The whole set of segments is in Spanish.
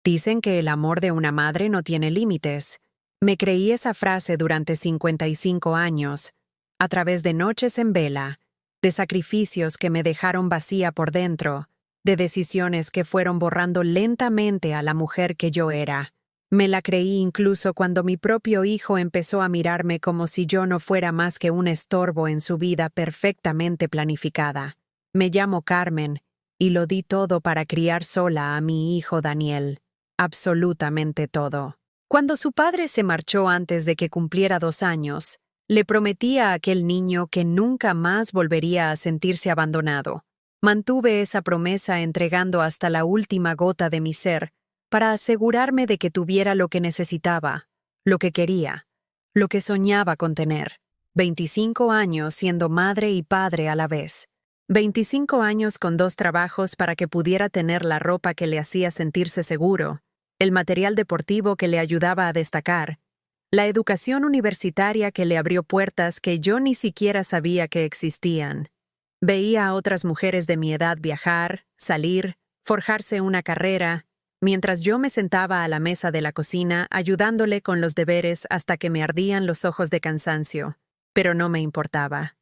Dicen que el amor de una madre no tiene límites. Me creí esa frase durante 55 años, a través de noches en vela, de sacrificios que me dejaron vacía por dentro, de decisiones que fueron borrando lentamente a la mujer que yo era. Me la creí incluso cuando mi propio hijo empezó a mirarme como si yo no fuera más que un estorbo en su vida perfectamente planificada. Me llamo Carmen, y lo di todo para criar sola a mi hijo Daniel. Absolutamente todo. Cuando su padre se marchó antes de que cumpliera 2 años, le prometí a aquel niño que nunca más volvería a sentirse abandonado. Mantuve esa promesa entregando hasta la última gota de mi ser para asegurarme de que tuviera lo que necesitaba, lo que quería, lo que soñaba con tener. 25 años siendo madre y padre a la vez. 25 años con 2 trabajos para que pudiera tener la ropa que le hacía sentirse seguro, el material deportivo que le ayudaba a destacar, la educación universitaria que le abrió puertas que yo ni siquiera sabía que existían. Veía a otras mujeres de mi edad viajar, salir, forjarse una carrera, mientras yo me sentaba a la mesa de la cocina ayudándole con los deberes hasta que me ardían los ojos de cansancio. Pero no me importaba.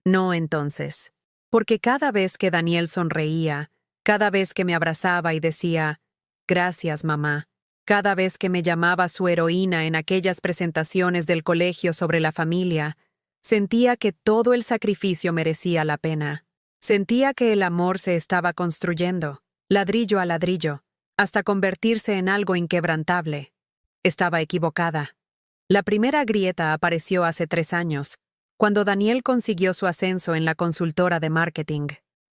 No entonces. Porque cada vez que Daniel sonreía, cada vez que me abrazaba y decía, «Gracias, mamá», cada vez que me llamaba su heroína en aquellas presentaciones del colegio sobre la familia, sentía que todo el sacrificio merecía la pena. Sentía que el amor se estaba construyendo, ladrillo a ladrillo, hasta convertirse en algo inquebrantable. Estaba equivocada. La primera grieta apareció hace 3 años, cuando Daniel consiguió su ascenso en la consultora de marketing.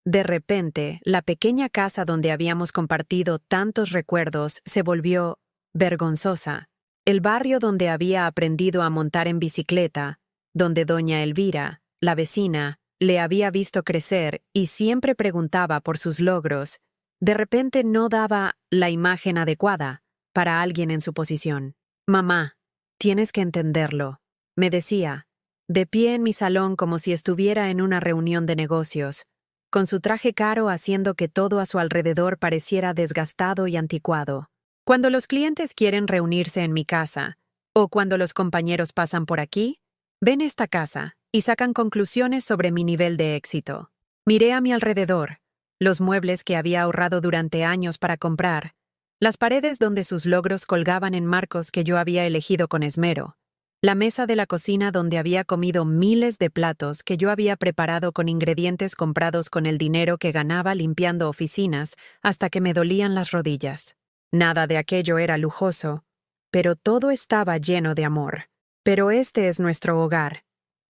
De repente, la pequeña casa donde habíamos compartido tantos recuerdos se volvió vergonzosa. El barrio donde había aprendido a montar en bicicleta, donde doña Elvira, la vecina, le había visto crecer y siempre preguntaba por sus logros, de repente no daba la imagen adecuada para alguien en su posición. «Mamá, tienes que entenderlo», me decía, de pie en mi salón como si estuviera en una reunión de negocios, con su traje caro haciendo que todo a su alrededor pareciera desgastado y anticuado. Cuando los clientes quieren reunirse en mi casa, o cuando los compañeros pasan por aquí, ven esta casa y sacan conclusiones sobre mi nivel de éxito. Miré a mi alrededor, los muebles que había ahorrado durante años para comprar, las paredes donde sus logros colgaban en marcos que yo había elegido con esmero, la mesa de la cocina donde había comido miles de platos que yo había preparado con ingredientes comprados con el dinero que ganaba limpiando oficinas hasta que me dolían las rodillas. Nada de aquello era lujoso, pero todo estaba lleno de amor. «Pero este es nuestro hogar»,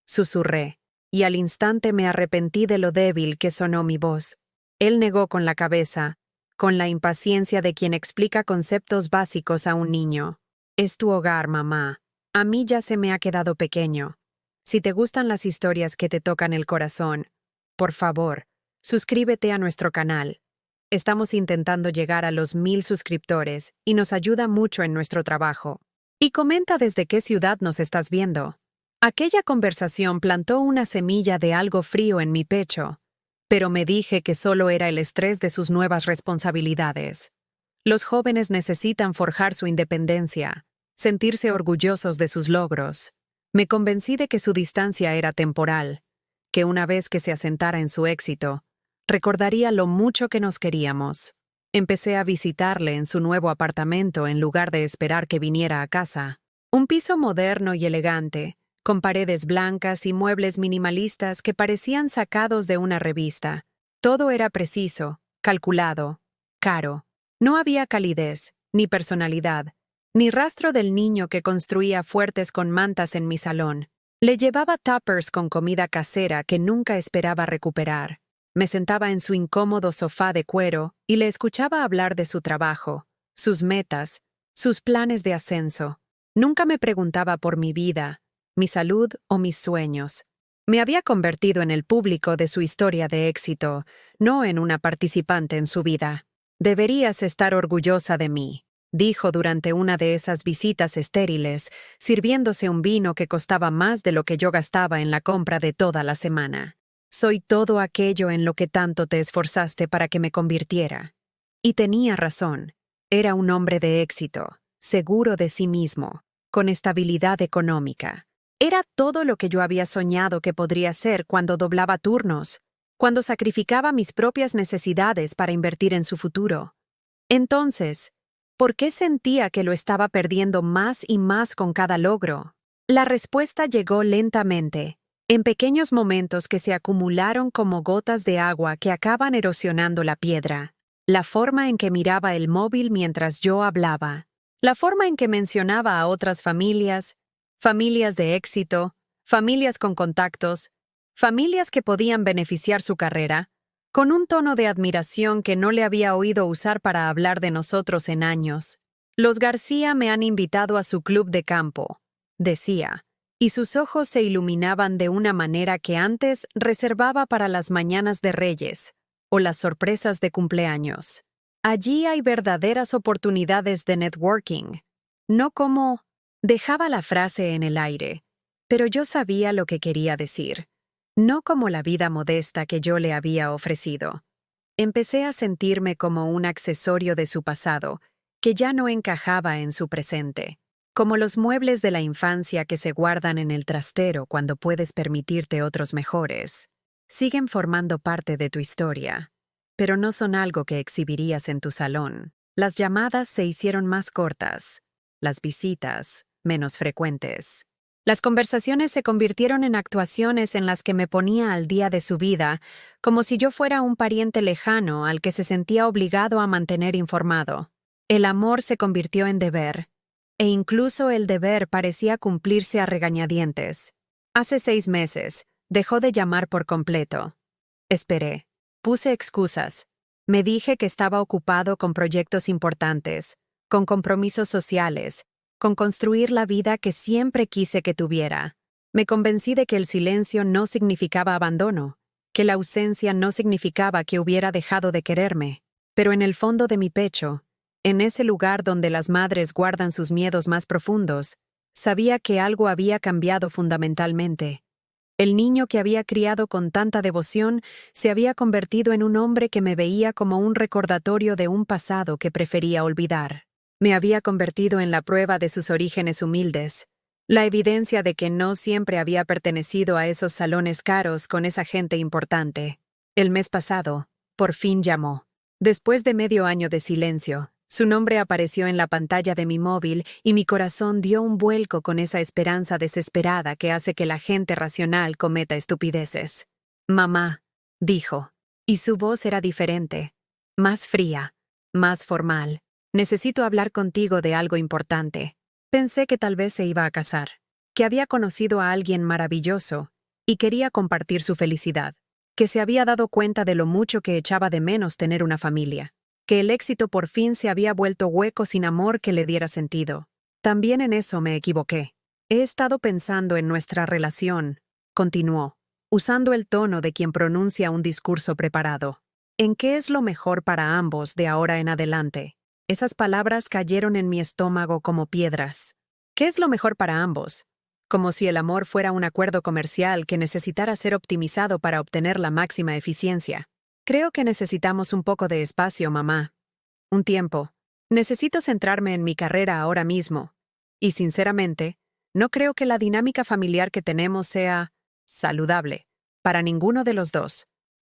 susurré, y al instante me arrepentí de lo débil que sonó mi voz. Él negó con la cabeza, con la impaciencia de quien explica conceptos básicos a un niño. «Es tu hogar, mamá. A mí ya se me ha quedado pequeño. Si te gustan las historias que te tocan el corazón, por favor, suscríbete a nuestro canal. Estamos intentando llegar a los 1000 suscriptores y nos ayuda mucho en nuestro trabajo. Y comenta desde qué ciudad nos estás viendo». Aquella conversación plantó una semilla de algo frío en mi pecho, pero me dije que solo era el estrés de sus nuevas responsabilidades. Los jóvenes necesitan forjar su independencia, sentirse orgullosos de sus logros. Me convencí de que su distancia era temporal, que una vez que se asentara en su éxito, recordaría lo mucho que nos queríamos. Empecé a visitarle en su nuevo apartamento en lugar de esperar que viniera a casa. Un piso moderno y elegante, con paredes blancas y muebles minimalistas que parecían sacados de una revista. Todo era preciso, calculado, caro. No había calidez, ni personalidad, ni rastro del niño que construía fuertes con mantas en mi salón. Le llevaba tuppers con comida casera que nunca esperaba recuperar. Me sentaba en su incómodo sofá de cuero y le escuchaba hablar de su trabajo, sus metas, sus planes de ascenso. Nunca me preguntaba por mi vida, mi salud o mis sueños. Me había convertido en el público de su historia de éxito, no en una participante en su vida. «Deberías estar orgullosa de mí», dijo durante una de esas visitas estériles, sirviéndose un vino que costaba más de lo que yo gastaba en la compra de toda la semana. «Soy todo aquello en lo que tanto te esforzaste para que me convirtiera». Y tenía razón. Era un hombre de éxito, seguro de sí mismo, con estabilidad económica. Era todo lo que yo había soñado que podría ser cuando doblaba turnos, cuando sacrificaba mis propias necesidades para invertir en su futuro. Entonces, ¿por qué sentía que lo estaba perdiendo más y más con cada logro? La respuesta llegó lentamente, en pequeños momentos que se acumularon como gotas de agua que acaban erosionando la piedra. La forma en que miraba el móvil mientras yo hablaba. La forma en que mencionaba a otras familias, familias de éxito, familias con contactos, familias que podían beneficiar su carrera, con un tono de admiración que no le había oído usar para hablar de nosotros en años. Los García me han invitado a su club de campo, decía, y sus ojos se iluminaban de una manera que antes reservaba para las mañanas de Reyes o las sorpresas de cumpleaños. Allí hay verdaderas oportunidades de networking, no como... Dejaba la frase en el aire, pero yo sabía lo que quería decir. No como la vida modesta que yo le había ofrecido. Empecé a sentirme como un accesorio de su pasado, que ya no encajaba en su presente. Como los muebles de la infancia que se guardan en el trastero cuando puedes permitirte otros mejores. Siguen formando parte de tu historia, pero no son algo que exhibirías en tu salón. Las llamadas se hicieron más cortas, las visitas menos frecuentes. Las conversaciones se convirtieron en actuaciones en las que me ponía al día de su vida, como si yo fuera un pariente lejano al que se sentía obligado a mantener informado. El amor se convirtió en deber, e incluso el deber parecía cumplirse a regañadientes. Hace 6 meses, dejó de llamar por completo. Esperé. Puse excusas. Me dije que estaba ocupado con proyectos importantes, con compromisos sociales, con construir la vida que siempre quise que tuviera. Me convencí de que el silencio no significaba abandono, que la ausencia no significaba que hubiera dejado de quererme. Pero en el fondo de mi pecho, en ese lugar donde las madres guardan sus miedos más profundos, sabía que algo había cambiado fundamentalmente. El niño que había criado con tanta devoción se había convertido en un hombre que me veía como un recordatorio de un pasado que prefería olvidar. Me había convertido en la prueba de sus orígenes humildes, la evidencia de que no siempre había pertenecido a esos salones caros con esa gente importante. El mes pasado, por fin llamó. Después de medio año de silencio, su nombre apareció en la pantalla de mi móvil y mi corazón dio un vuelco con esa esperanza desesperada que hace que la gente racional cometa estupideces. «Mamá», dijo, y su voz era diferente, más fría, más formal. «Necesito hablar contigo de algo importante». Pensé que tal vez se iba a casar, que había conocido a alguien maravilloso y quería compartir su felicidad, que se había dado cuenta de lo mucho que echaba de menos tener una familia, que el éxito por fin se había vuelto hueco sin amor que le diera sentido. También en eso me equivoqué. He estado pensando en nuestra relación, continuó, usando el tono de quien pronuncia un discurso preparado. ¿En qué es lo mejor para ambos de ahora en adelante? Esas palabras cayeron en mi estómago como piedras. ¿Qué es lo mejor para ambos? Como si el amor fuera un acuerdo comercial que necesitara ser optimizado para obtener la máxima eficiencia. Creo que necesitamos un poco de espacio, mamá. Un tiempo. Necesito centrarme en mi carrera ahora mismo. Y sinceramente, no creo que la dinámica familiar que tenemos sea saludable para ninguno de los dos.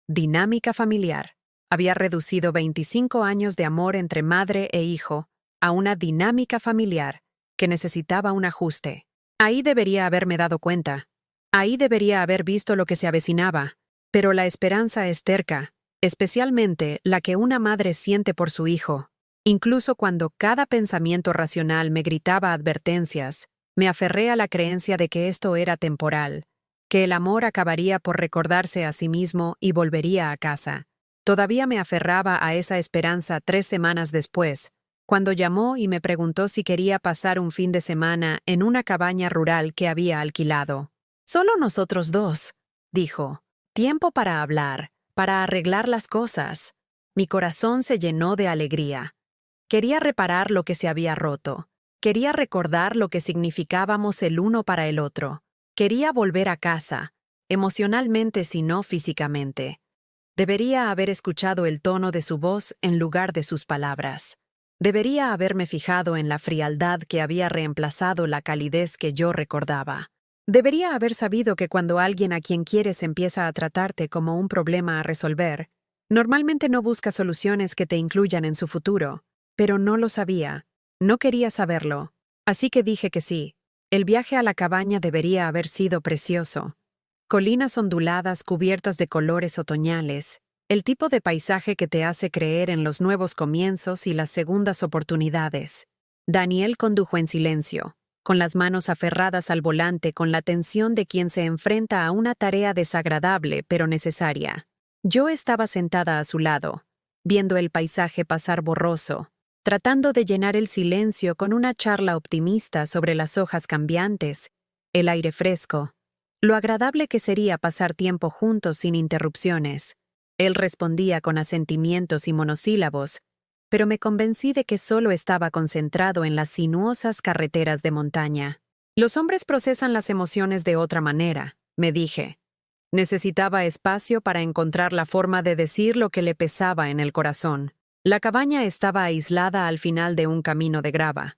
Dinámica familiar. Había reducido 25 años de amor entre madre e hijo a una dinámica familiar que necesitaba un ajuste. Ahí debería haberme dado cuenta. Ahí debería haber visto lo que se avecinaba. Pero la esperanza es terca, especialmente la que una madre siente por su hijo. Incluso cuando cada pensamiento racional me gritaba advertencias, me aferré a la creencia de que esto era temporal, que el amor acabaría por recordarse a sí mismo y volvería a casa. Todavía me aferraba a esa esperanza 3 semanas después, cuando llamó y me preguntó si quería pasar un fin de semana en una cabaña rural que había alquilado. «Solo nosotros dos», dijo. «Tiempo para hablar, para arreglar las cosas». Mi corazón se llenó de alegría. Quería reparar lo que se había roto. Quería recordar lo que significábamos el uno para el otro. Quería volver a casa, emocionalmente si no físicamente. Debería haber escuchado el tono de su voz en lugar de sus palabras. Debería haberme fijado en la frialdad que había reemplazado la calidez que yo recordaba. Debería haber sabido que cuando alguien a quien quieres empieza a tratarte como un problema a resolver, normalmente no busca soluciones que te incluyan en su futuro. Pero no lo sabía. No quería saberlo. Así que dije que sí. El viaje a la cabaña debería haber sido precioso. Colinas onduladas cubiertas de colores otoñales, el tipo de paisaje que te hace creer en los nuevos comienzos y las segundas oportunidades. Daniel condujo en silencio, con las manos aferradas al volante con la tensión de quien se enfrenta a una tarea desagradable pero necesaria. Yo estaba sentada a su lado, viendo el paisaje pasar borroso, tratando de llenar el silencio con una charla optimista sobre las hojas cambiantes, el aire fresco, lo agradable que sería pasar tiempo juntos sin interrupciones. Él respondía con asentimientos y monosílabos, pero me convencí de que solo estaba concentrado en las sinuosas carreteras de montaña. Los hombres procesan las emociones de otra manera, me dije. Necesitaba espacio para encontrar la forma de decir lo que le pesaba en el corazón. La cabaña estaba aislada al final de un camino de grava,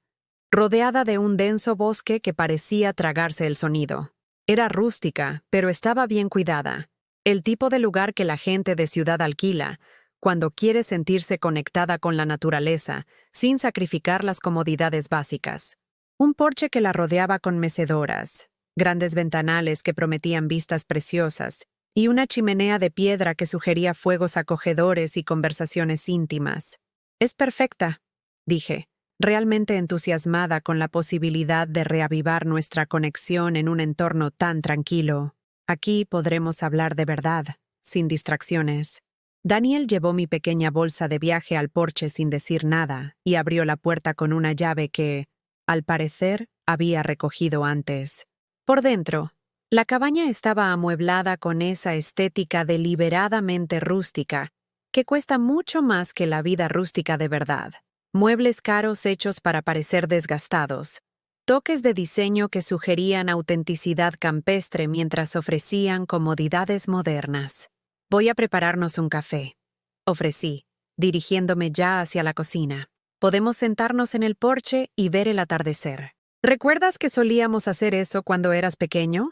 rodeada de un denso bosque que parecía tragarse el sonido. Era rústica, pero estaba bien cuidada. El tipo de lugar que la gente de ciudad alquila, cuando quiere sentirse conectada con la naturaleza, sin sacrificar las comodidades básicas. Un porche que la rodeaba con mecedoras, grandes ventanales que prometían vistas preciosas, y una chimenea de piedra que sugería fuegos acogedores y conversaciones íntimas. Es perfecta, dije, realmente entusiasmada con la posibilidad de reavivar nuestra conexión en un entorno tan tranquilo. Aquí podremos hablar de verdad, sin distracciones. Daniel llevó mi pequeña bolsa de viaje al porche sin decir nada y abrió la puerta con una llave que, al parecer, había recogido antes. Por dentro, la cabaña estaba amueblada con esa estética deliberadamente rústica, que cuesta mucho más que la vida rústica de verdad. Muebles caros hechos para parecer desgastados, toques de diseño que sugerían autenticidad campestre mientras ofrecían comodidades modernas. «Voy a prepararnos un café», ofrecí, dirigiéndome ya hacia la cocina. «Podemos sentarnos en el porche y ver el atardecer. ¿Recuerdas que solíamos hacer eso cuando eras pequeño?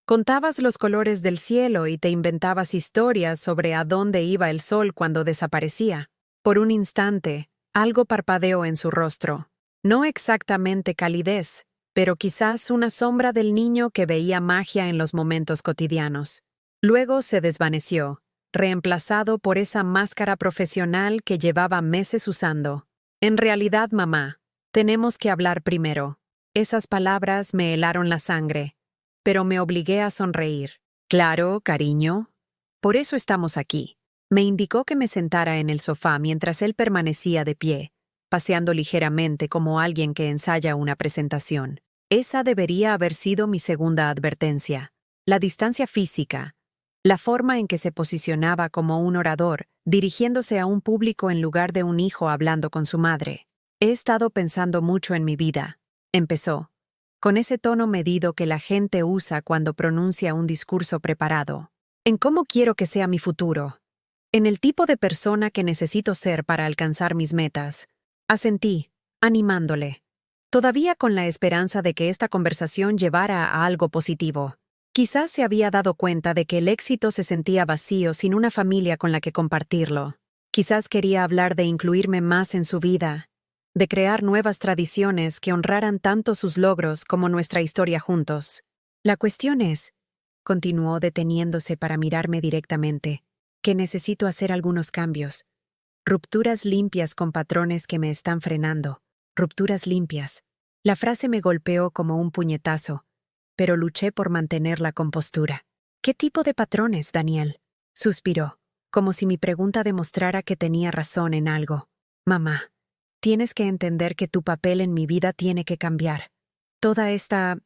Contabas los colores del cielo y te inventabas historias sobre a dónde iba el sol cuando desaparecía». Por un instante, algo parpadeó en su rostro. No exactamente calidez, pero quizás una sombra del niño que veía magia en los momentos cotidianos. Luego se desvaneció, reemplazado por esa máscara profesional que llevaba meses usando. «En realidad, mamá, tenemos que hablar primero». Esas palabras me helaron la sangre, pero me obligué a sonreír. «Claro, cariño. Por eso estamos aquí». Me indicó que me sentara en el sofá mientras él permanecía de pie, paseando ligeramente como alguien que ensaya una presentación. Esa debería haber sido mi segunda advertencia. La distancia física, la forma en que se posicionaba como un orador, dirigiéndose a un público en lugar de un hijo hablando con su madre. «He estado pensando mucho en mi vida», empezó, con ese tono medido que la gente usa cuando pronuncia un discurso preparado. «En cómo quiero que sea mi futuro. En el tipo de persona que necesito ser para alcanzar mis metas». Asentí, animándole, todavía con la esperanza de que esta conversación llevara a algo positivo. Quizás se había dado cuenta de que el éxito se sentía vacío sin una familia con la que compartirlo. Quizás quería hablar de incluirme más en su vida, de crear nuevas tradiciones que honraran tanto sus logros como nuestra historia juntos. «La cuestión es», continuó deteniéndose para mirarme directamente, «que necesito hacer algunos cambios. Rupturas limpias con patrones que me están frenando. Rupturas limpias». La frase me golpeó como un puñetazo, pero luché por mantener la compostura. «¿Qué tipo de patrones, Daniel?», suspiró, como si mi pregunta demostrara que tenía razón en algo. «Mamá, tienes que entender que tu papel en mi vida tiene que cambiar. Toda esta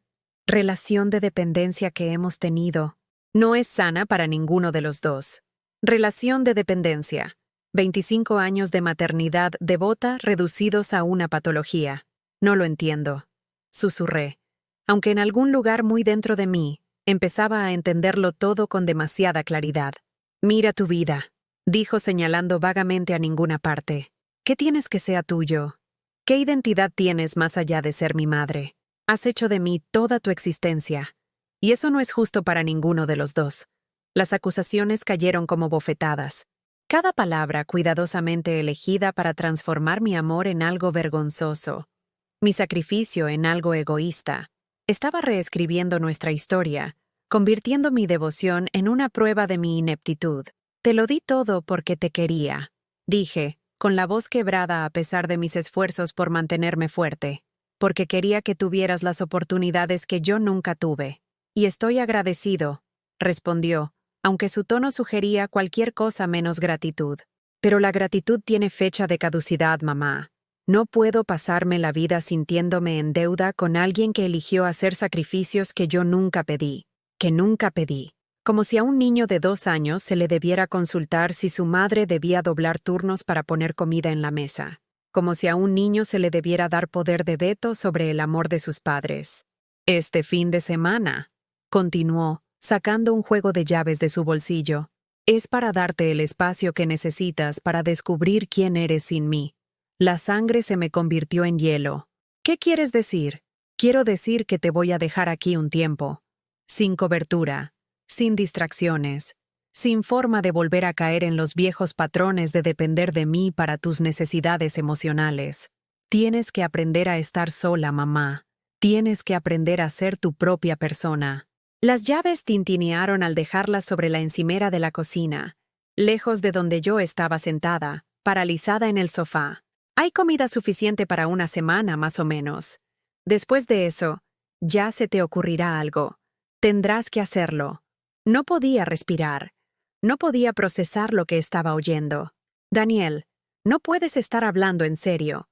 relación de dependencia que hemos tenido no es sana para ninguno de los dos. Relación de dependencia. 25 años de maternidad devota reducidos a una patología. No lo entiendo», susurré, aunque en algún lugar muy dentro de mí empezaba a entenderlo todo con demasiada claridad. «Mira tu vida», dijo señalando vagamente a ninguna parte. «¿Qué tienes que sea tuyo? ¿Qué identidad tienes más allá de ser mi madre? Has hecho de mí toda tu existencia. Y eso no es justo para ninguno de los dos. Las acusaciones cayeron como bofetadas. Cada palabra cuidadosamente elegida para transformar mi amor en algo vergonzoso, mi sacrificio en algo egoísta. Estaba reescribiendo nuestra historia, convirtiendo mi devoción en una prueba de mi ineptitud. Te lo di todo porque te quería, dije, con la voz quebrada a pesar de mis esfuerzos por mantenerme fuerte, porque quería que tuvieras las oportunidades que yo nunca tuve. Y estoy agradecido, respondió, aunque su tono sugería cualquier cosa menos gratitud. Pero la gratitud tiene fecha de caducidad, mamá. No puedo pasarme la vida sintiéndome en deuda con alguien que eligió hacer sacrificios que yo nunca pedí, como si a un niño de 2 años se le debiera consultar si su madre debía doblar turnos para poner comida en la mesa, como si a un niño se le debiera dar poder de veto sobre el amor de sus padres. Este fin de semana, continuó, sacando un juego de llaves de su bolsillo, es para darte el espacio que necesitas para descubrir quién eres sin mí. La sangre se me convirtió en hielo. ¿Qué quieres decir? Quiero decir que te voy a dejar aquí un tiempo. Sin cobertura, sin distracciones, sin forma de volver a caer en los viejos patrones de depender de mí para tus necesidades emocionales. Tienes que aprender a estar sola, mamá. Tienes que aprender a ser tu propia persona. Las llaves tintinearon al dejarlas sobre la encimera de la cocina, lejos de donde yo estaba sentada, paralizada en el sofá. Hay comida suficiente para una semana, más o menos. Después de eso, ya se te ocurrirá algo. Tendrás que hacerlo. No podía respirar. No podía procesar lo que estaba oyendo. Daniel, no puedes estar hablando en serio.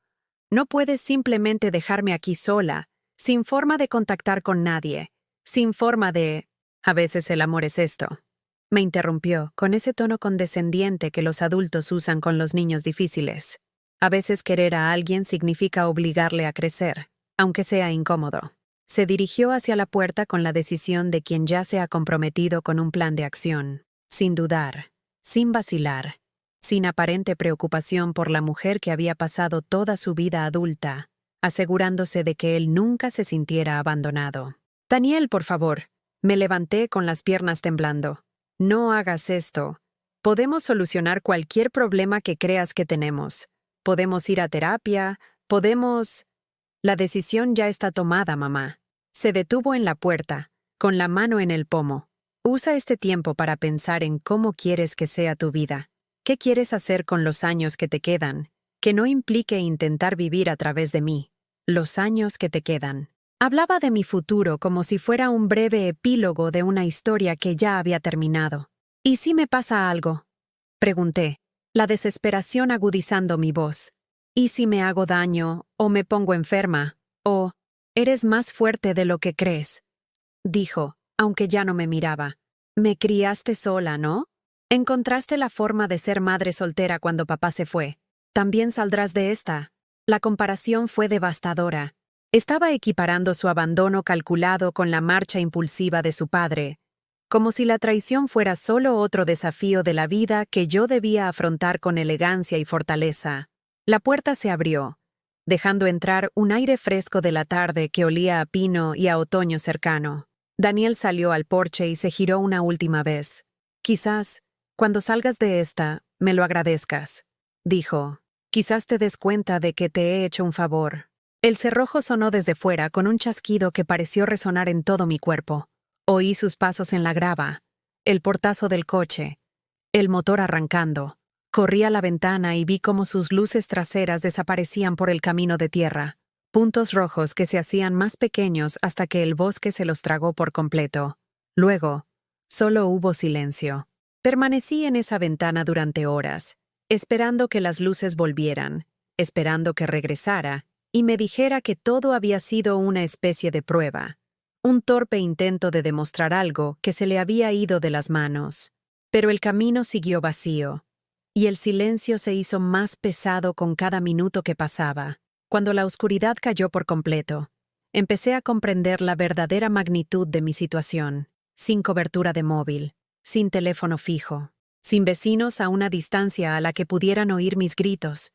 No puedes simplemente dejarme aquí sola, sin forma de contactar con nadie, sin forma de... A veces el amor es esto. Me interrumpió, con ese tono condescendiente que los adultos usan con los niños difíciles. A veces querer a alguien significa obligarle a crecer, aunque sea incómodo. Se dirigió hacia la puerta con la decisión de quien ya se ha comprometido con un plan de acción, sin dudar, sin vacilar, sin aparente preocupación por la mujer que había pasado toda su vida adulta, asegurándose de que él nunca se sintiera abandonado. Daniel, por favor. Me levanté con las piernas temblando. No hagas esto. Podemos solucionar cualquier problema que creas que tenemos. Podemos ir a terapia, podemos... La decisión ya está tomada, mamá. Se detuvo en la puerta, con la mano en el pomo. Usa este tiempo para pensar en cómo quieres que sea tu vida. ¿Qué quieres hacer con los años que te quedan? Que no implique intentar vivir a través de mí. Los años que te quedan. Hablaba de mi futuro como si fuera un breve epílogo de una historia que ya había terminado. ¿Y si me pasa algo? Pregunté, la desesperación agudizando mi voz. ¿Y si me hago daño, o me pongo enferma, o... Eres más fuerte de lo que crees? Dijo, aunque ya no me miraba. Me criaste sola, ¿no? Encontraste la forma de ser madre soltera cuando papá se fue. También saldrás de esta. La comparación fue devastadora. Estaba equiparando su abandono calculado con la marcha impulsiva de su padre, como si la traición fuera solo otro desafío de la vida que yo debía afrontar con elegancia y fortaleza. La puerta se abrió, dejando entrar un aire fresco de la tarde que olía a pino y a otoño cercano. Daniel salió al porche y se giró una última vez. Quizás, cuando salgas de esta, me lo agradezcas, dijo. Quizás te des cuenta de que te he hecho un favor. El cerrojo sonó desde fuera con un chasquido que pareció resonar en todo mi cuerpo. Oí sus pasos en la grava, el portazo del coche, el motor arrancando. Corrí a la ventana y vi cómo sus luces traseras desaparecían por el camino de tierra, puntos rojos que se hacían más pequeños hasta que el bosque se los tragó por completo. Luego, solo hubo silencio. Permanecí en esa ventana durante horas, esperando que las luces volvieran, esperando que regresara, y me dijera que todo había sido una especie de prueba, un torpe intento de demostrar algo que se le había ido de las manos. Pero el camino siguió vacío, y el silencio se hizo más pesado con cada minuto que pasaba. Cuando la oscuridad cayó por completo, empecé a comprender la verdadera magnitud de mi situación, sin cobertura de móvil, sin teléfono fijo, sin vecinos a una distancia a la que pudieran oír mis gritos,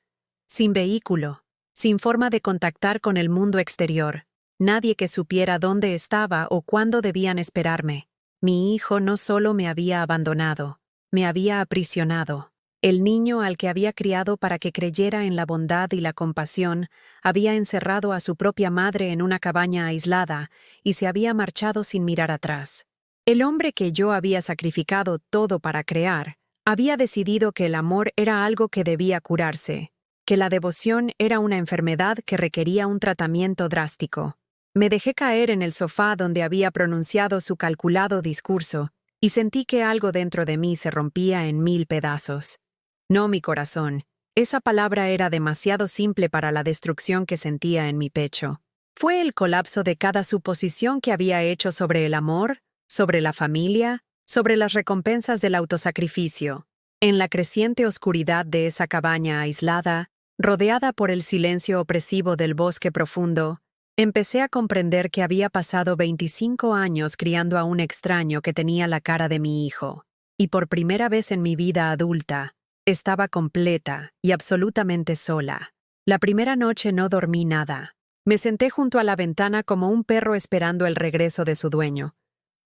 sin vehículo, sin forma de contactar con el mundo exterior, nadie que supiera dónde estaba o cuándo debían esperarme. Mi hijo no solo me había abandonado, me había aprisionado. El niño al que había criado para que creyera en la bondad y la compasión había encerrado a su propia madre en una cabaña aislada y se había marchado sin mirar atrás. El hombre que yo había sacrificado todo para crear había decidido que el amor era algo que debía curarse, que la devoción era una enfermedad que requería un tratamiento drástico. Me dejé caer en el sofá donde había pronunciado su calculado discurso y sentí que algo dentro de mí se rompía en 1000 pedazos. No mi corazón. Esa palabra era demasiado simple para la destrucción que sentía en mi pecho. Fue el colapso de cada suposición que había hecho sobre el amor, sobre la familia, sobre las recompensas del autosacrificio. En la creciente oscuridad de esa cabaña aislada, rodeada por el silencio opresivo del bosque profundo, empecé a comprender que había pasado 25 años criando a un extraño que tenía la cara de mi hijo, y por primera vez en mi vida adulta, estaba completa y absolutamente sola. La primera noche no dormí nada. Me senté junto a la ventana como un perro esperando el regreso de su dueño,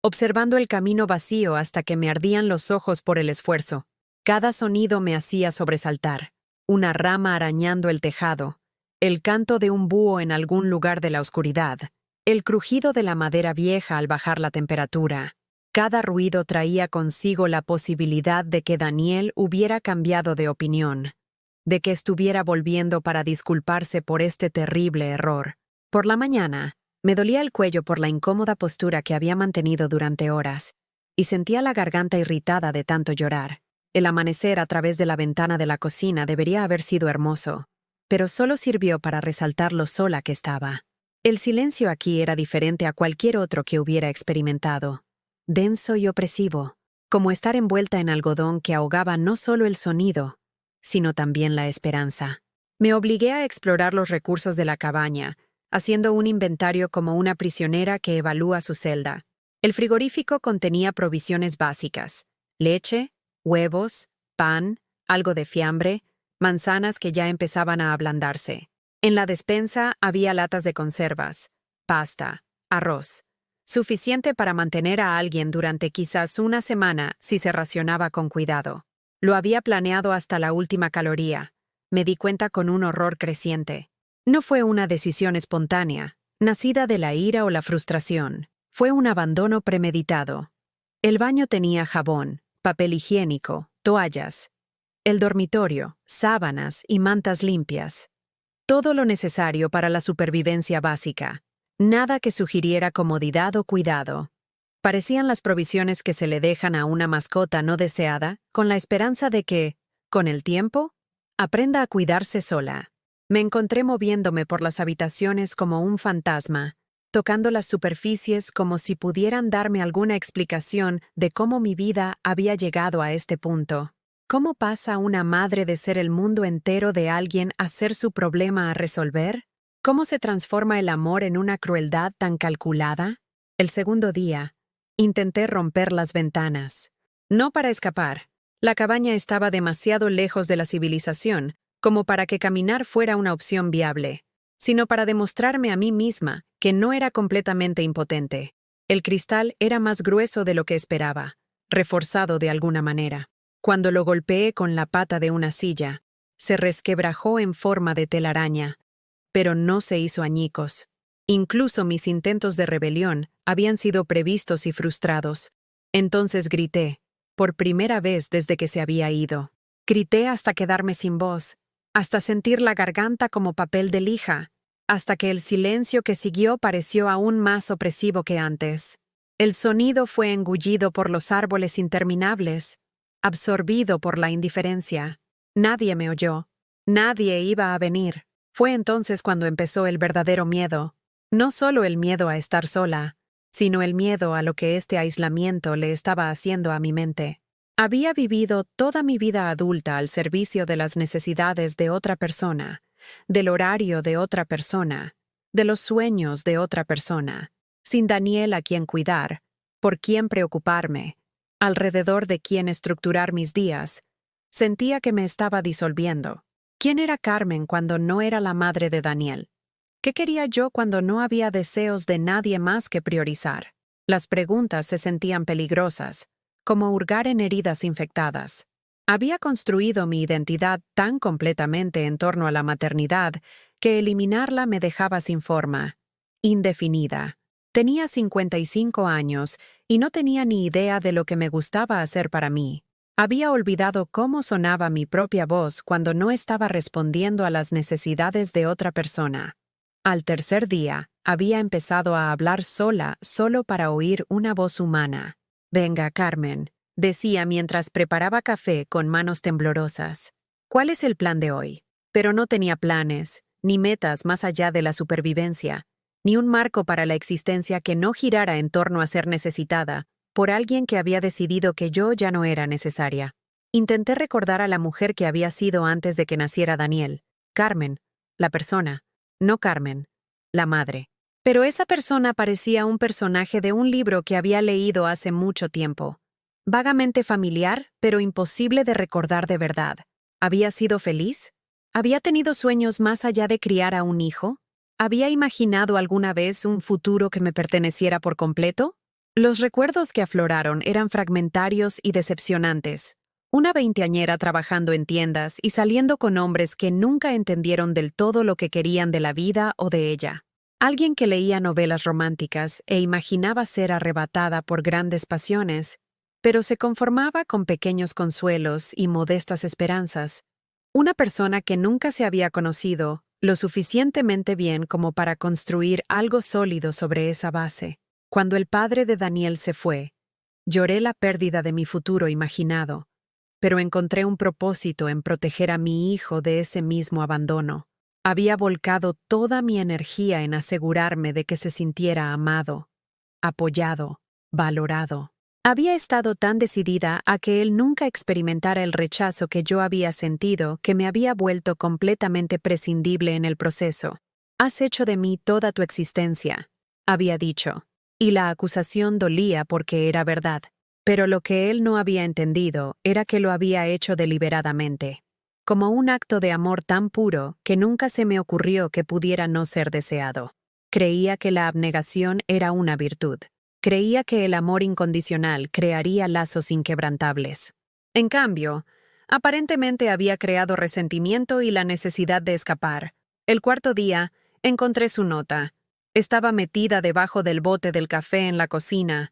observando el camino vacío hasta que me ardían los ojos por el esfuerzo. Cada sonido me hacía sobresaltar. Una rama arañando el tejado, el canto de un búho en algún lugar de la oscuridad, el crujido de la madera vieja al bajar la temperatura. Cada ruido traía consigo la posibilidad de que Daniel hubiera cambiado de opinión, de que estuviera volviendo para disculparse por este terrible error. Por la mañana, me dolía el cuello por la incómoda postura que había mantenido durante horas, y sentía la garganta irritada de tanto llorar. El amanecer a través de la ventana de la cocina debería haber sido hermoso, pero solo sirvió para resaltar lo sola que estaba. El silencio aquí era diferente a cualquier otro que hubiera experimentado. Denso y opresivo, como estar envuelta en algodón que ahogaba no solo el sonido, sino también la esperanza. Me obligué a explorar los recursos de la cabaña, haciendo un inventario como una prisionera que evalúa su celda. El frigorífico contenía provisiones básicas: leche, huevos, pan, algo de fiambre, manzanas que ya empezaban a ablandarse. En la despensa había latas de conservas, pasta, arroz. Suficiente para mantener a alguien durante quizás una semana si se racionaba con cuidado. Lo había planeado hasta la última caloría. Me di cuenta con un horror creciente. No fue una decisión espontánea, nacida de la ira o la frustración. Fue un abandono premeditado. El baño tenía jabón, papel higiénico, toallas. El dormitorio, sábanas y mantas limpias. Todo lo necesario para la supervivencia básica. Nada que sugiriera comodidad o cuidado. Parecían las provisiones que se le dejan a una mascota no deseada, con la esperanza de que, con el tiempo, aprenda a cuidarse sola. Me encontré moviéndome por las habitaciones como un fantasma, tocando las superficies como si pudieran darme alguna explicación de cómo mi vida había llegado a este punto. ¿Cómo pasa una madre de ser el mundo entero de alguien a ser su problema a resolver? ¿Cómo se transforma el amor en una crueldad tan calculada? El segundo día, intenté romper las ventanas. No para escapar. La cabaña estaba demasiado lejos de la civilización como para que caminar fuera una opción viable, sino para demostrarme a mí misma que no era completamente impotente. El cristal era más grueso de lo que esperaba, reforzado de alguna manera. Cuando lo golpeé con la pata de una silla, se resquebrajó en forma de telaraña, pero no se hizo añicos. Incluso mis intentos de rebelión habían sido previstos y frustrados. Entonces grité, por primera vez desde que se había ido. Grité hasta quedarme sin voz, hasta sentir la garganta como papel de lija, hasta que el silencio que siguió pareció aún más opresivo que antes. El sonido fue engullido por los árboles interminables, absorbido por la indiferencia. Nadie me oyó. Nadie iba a venir. Fue entonces cuando empezó el verdadero miedo. No solo el miedo a estar sola, sino el miedo a lo que este aislamiento le estaba haciendo a mi mente. Había vivido toda mi vida adulta al servicio de las necesidades de otra persona, del horario de otra persona, de los sueños de otra persona, sin Daniel a quien cuidar, por quien preocuparme, alrededor de quien estructurar mis días. Sentía que me estaba disolviendo. ¿Quién era Carmen cuando no era la madre de Daniel? ¿Qué quería yo cuando no había deseos de nadie más que priorizar? Las preguntas se sentían peligrosas, como hurgar en heridas infectadas. Había construido mi identidad tan completamente en torno a la maternidad que eliminarla me dejaba sin forma, indefinida. Tenía 55 años y no tenía ni idea de lo que me gustaba hacer para mí. Había olvidado cómo sonaba mi propia voz cuando no estaba respondiendo a las necesidades de otra persona. Al tercer día, había empezado a hablar sola solo para oír una voz humana. «Venga, Carmen», decía mientras preparaba café con manos temblorosas. «¿Cuál es el plan de hoy?» Pero no tenía planes, ni metas más allá de la supervivencia, ni un marco para la existencia que no girara en torno a ser necesitada por alguien que había decidido que yo ya no era necesaria. Intenté recordar a la mujer que había sido antes de que naciera Daniel. Carmen, la persona, no Carmen, la madre. Pero esa persona parecía un personaje de un libro que había leído hace mucho tiempo. Vagamente familiar, pero imposible de recordar de verdad. ¿Había sido feliz? ¿Había tenido sueños más allá de criar a un hijo? ¿Había imaginado alguna vez un futuro que me perteneciera por completo? Los recuerdos que afloraron eran fragmentarios y decepcionantes. Una veinteañera trabajando en tiendas y saliendo con hombres que nunca entendieron del todo lo que querían de la vida o de ella. Alguien que leía novelas románticas e imaginaba ser arrebatada por grandes pasiones, pero se conformaba con pequeños consuelos y modestas esperanzas. Una persona que nunca se había conocido lo suficientemente bien como para construir algo sólido sobre esa base. Cuando el padre de Daniel se fue, lloré la pérdida de mi futuro imaginado, pero encontré un propósito en proteger a mi hijo de ese mismo abandono. Había volcado toda mi energía en asegurarme de que se sintiera amado, apoyado, valorado. Había estado tan decidida a que él nunca experimentara el rechazo que yo había sentido que me había vuelto completamente prescindible en el proceso. «Has hecho de mí toda tu existencia», había dicho, y la acusación dolía porque era verdad. Pero lo que él no había entendido era que lo había hecho deliberadamente, como un acto de amor tan puro que nunca se me ocurrió que pudiera no ser deseado. Creía que la abnegación era una virtud. Creía que el amor incondicional crearía lazos inquebrantables. En cambio, aparentemente había creado resentimiento y la necesidad de escapar. El cuarto día, encontré su nota. Estaba metida debajo del bote del café en la cocina,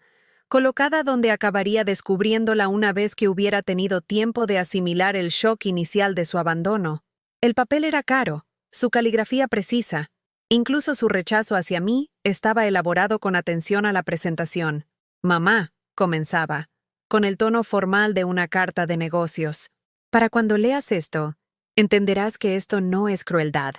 colocada donde acabaría descubriéndola una vez que hubiera tenido tiempo de asimilar el shock inicial de su abandono. El papel era caro, su caligrafía precisa. Incluso su rechazo hacia mí estaba elaborado con atención a la presentación. «Mamá», comenzaba, con el tono formal de una carta de negocios. «Para cuando leas esto, entenderás que esto no es crueldad.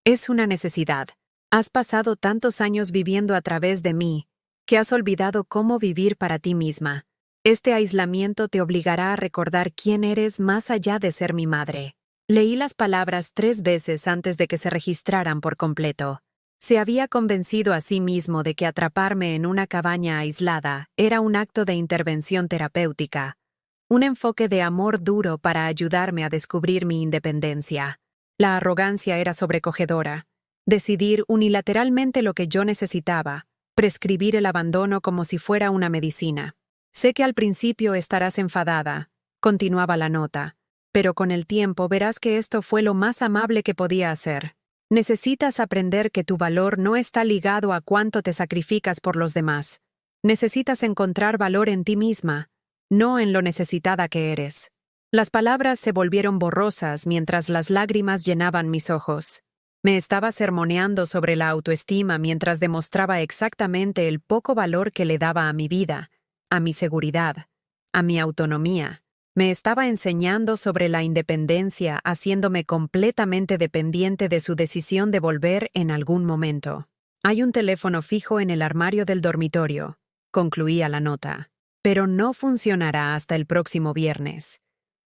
Es una necesidad. Has pasado tantos años viviendo a través de mí, que has olvidado cómo vivir para ti misma. Este aislamiento te obligará a recordar quién eres más allá de ser mi madre». Leí las palabras 3 veces antes de que se registraran por completo. Se había convencido a sí mismo de que atraparme en una cabaña aislada era un acto de intervención terapéutica, un enfoque de amor duro para ayudarme a descubrir mi independencia. La arrogancia era sobrecogedora. Decidir unilateralmente lo que yo necesitaba, prescribir el abandono como si fuera una medicina. «Sé que al principio estarás enfadada», continuaba la nota, «pero con el tiempo verás que esto fue lo más amable que podía hacer. Necesitas aprender que tu valor no está ligado a cuánto te sacrificas por los demás. Necesitas encontrar valor en ti misma, no en lo necesitada que eres». Las palabras se volvieron borrosas mientras las lágrimas llenaban mis ojos. Me estaba sermoneando sobre la autoestima mientras demostraba exactamente el poco valor que le daba a mi vida, a mi seguridad, a mi autonomía. Me estaba enseñando sobre la independencia, haciéndome completamente dependiente de su decisión de volver en algún momento. «Hay un teléfono fijo en el armario del dormitorio», concluía la nota, «pero no funcionará hasta el próximo viernes.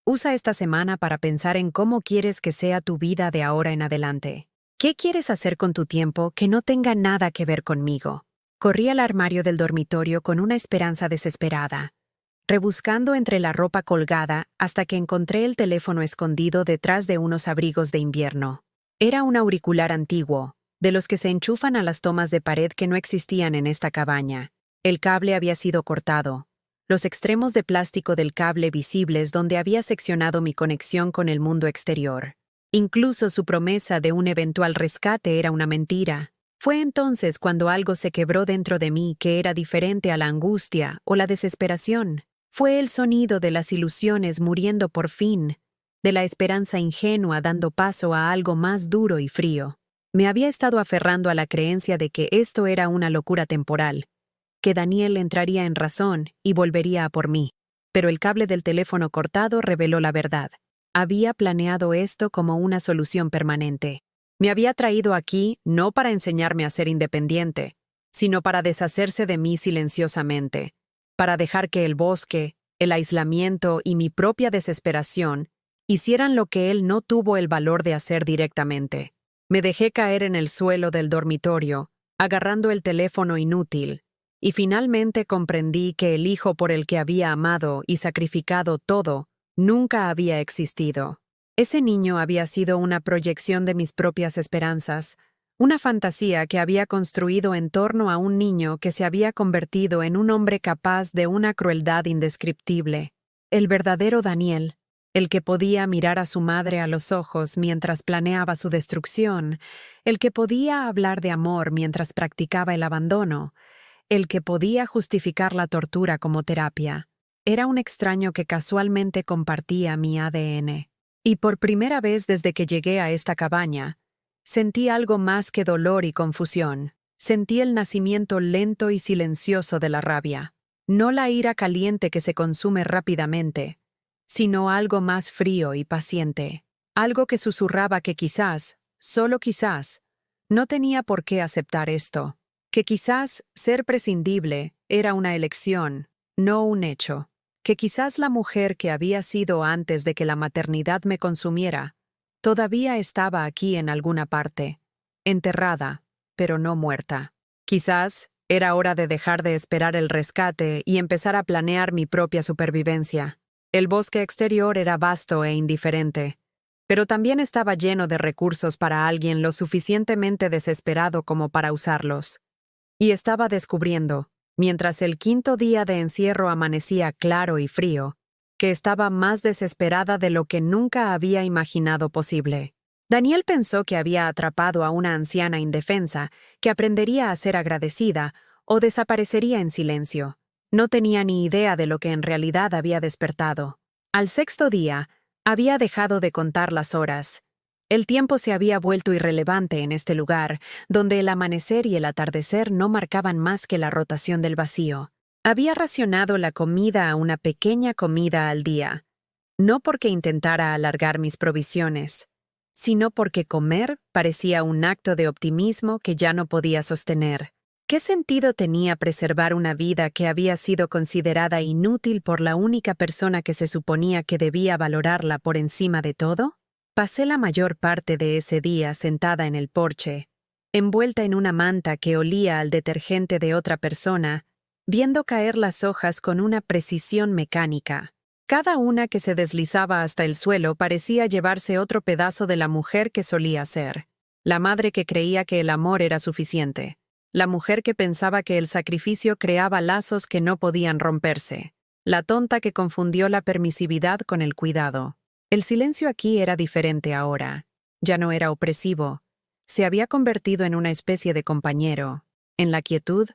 Usa esta semana para pensar en cómo quieres que sea tu vida de ahora en adelante. ¿Qué quieres hacer con tu tiempo que no tenga nada que ver conmigo?» Corrí al armario del dormitorio con una esperanza desesperada. rebuscando entre la ropa colgada hasta que encontré el teléfono escondido detrás de unos abrigos de invierno. Era un auricular antiguo, de los que se enchufan a las tomas de pared que no existían en esta cabaña. El cable había sido cortado. Los extremos de plástico del cable visibles donde había seccionado mi conexión con el mundo exterior. Incluso su promesa de un eventual rescate era una mentira. Fue entonces cuando algo se quebró dentro de mí que era diferente a la angustia o la desesperación. Fue el sonido de las ilusiones muriendo por fin, de la esperanza ingenua dando paso a algo más duro y frío. Me había estado aferrando a la creencia de que esto era una locura temporal, que Daniel entraría en razón y volvería a por mí. Pero el cable del teléfono cortado reveló la verdad. Había planeado esto como una solución permanente. Me había traído aquí no para enseñarme a ser independiente, sino para deshacerse de mí silenciosamente, para dejar que el bosque, el aislamiento y mi propia desesperación hicieran lo que él no tuvo el valor de hacer directamente. Me dejé caer en el suelo del dormitorio, agarrando el teléfono inútil, y finalmente comprendí que el hijo por el que había amado y sacrificado todo nunca había existido. Ese niño había sido una proyección de mis propias esperanzas, una fantasía que había construido en torno a un niño que se había convertido en un hombre capaz de una crueldad indescriptible. El verdadero Daniel, el que podía mirar a su madre a los ojos mientras planeaba su destrucción, el que podía hablar de amor mientras practicaba el abandono, el que podía justificar la tortura como terapia. Era un extraño que casualmente compartía mi ADN. Y por primera vez desde que llegué a esta cabaña, sentí algo más que dolor y confusión. Sentí el nacimiento lento y silencioso de la rabia. No la ira caliente que se consume rápidamente, sino algo más frío y paciente. Algo que susurraba que quizás, solo quizás, no tenía por qué aceptar esto. Que quizás ser prescindible era una elección, no un hecho. Que quizás la mujer que había sido antes de que la maternidad me consumiera, todavía estaba aquí en alguna parte, enterrada, pero no muerta. Quizás era hora de dejar de esperar el rescate y empezar a planear mi propia supervivencia. El bosque exterior era vasto e indiferente, pero también estaba lleno de recursos para alguien lo suficientemente desesperado como para usarlos. Y estaba descubriendo, mientras el quinto día de encierro amanecía claro y frío, que estaba más desesperada de lo que nunca había imaginado posible. Daniel pensó que había atrapado a una anciana indefensa, que aprendería a ser agradecida o desaparecería en silencio. No tenía ni idea de lo que en realidad había despertado. Al sexto día, había dejado de contar las horas. El tiempo se había vuelto irrelevante en este lugar, donde el amanecer y el atardecer no marcaban más que la rotación del vacío. Había racionado la comida a una pequeña comida al día, no porque intentara alargar mis provisiones, sino porque comer parecía un acto de optimismo que ya no podía sostener. ¿Qué sentido tenía preservar una vida que había sido considerada inútil por la única persona que se suponía que debía valorarla por encima de todo? Pasé la mayor parte de ese día sentada en el porche, envuelta en una manta que olía al detergente de otra persona, viendo caer las hojas con una precisión mecánica. Cada una que se deslizaba hasta el suelo parecía llevarse otro pedazo de la mujer que solía ser. La madre que creía que el amor era suficiente. La mujer que pensaba que el sacrificio creaba lazos que no podían romperse. La tonta que confundió la permisividad con el cuidado. El silencio aquí era diferente ahora. Ya no era opresivo. Se había convertido en una especie de compañero. En la quietud,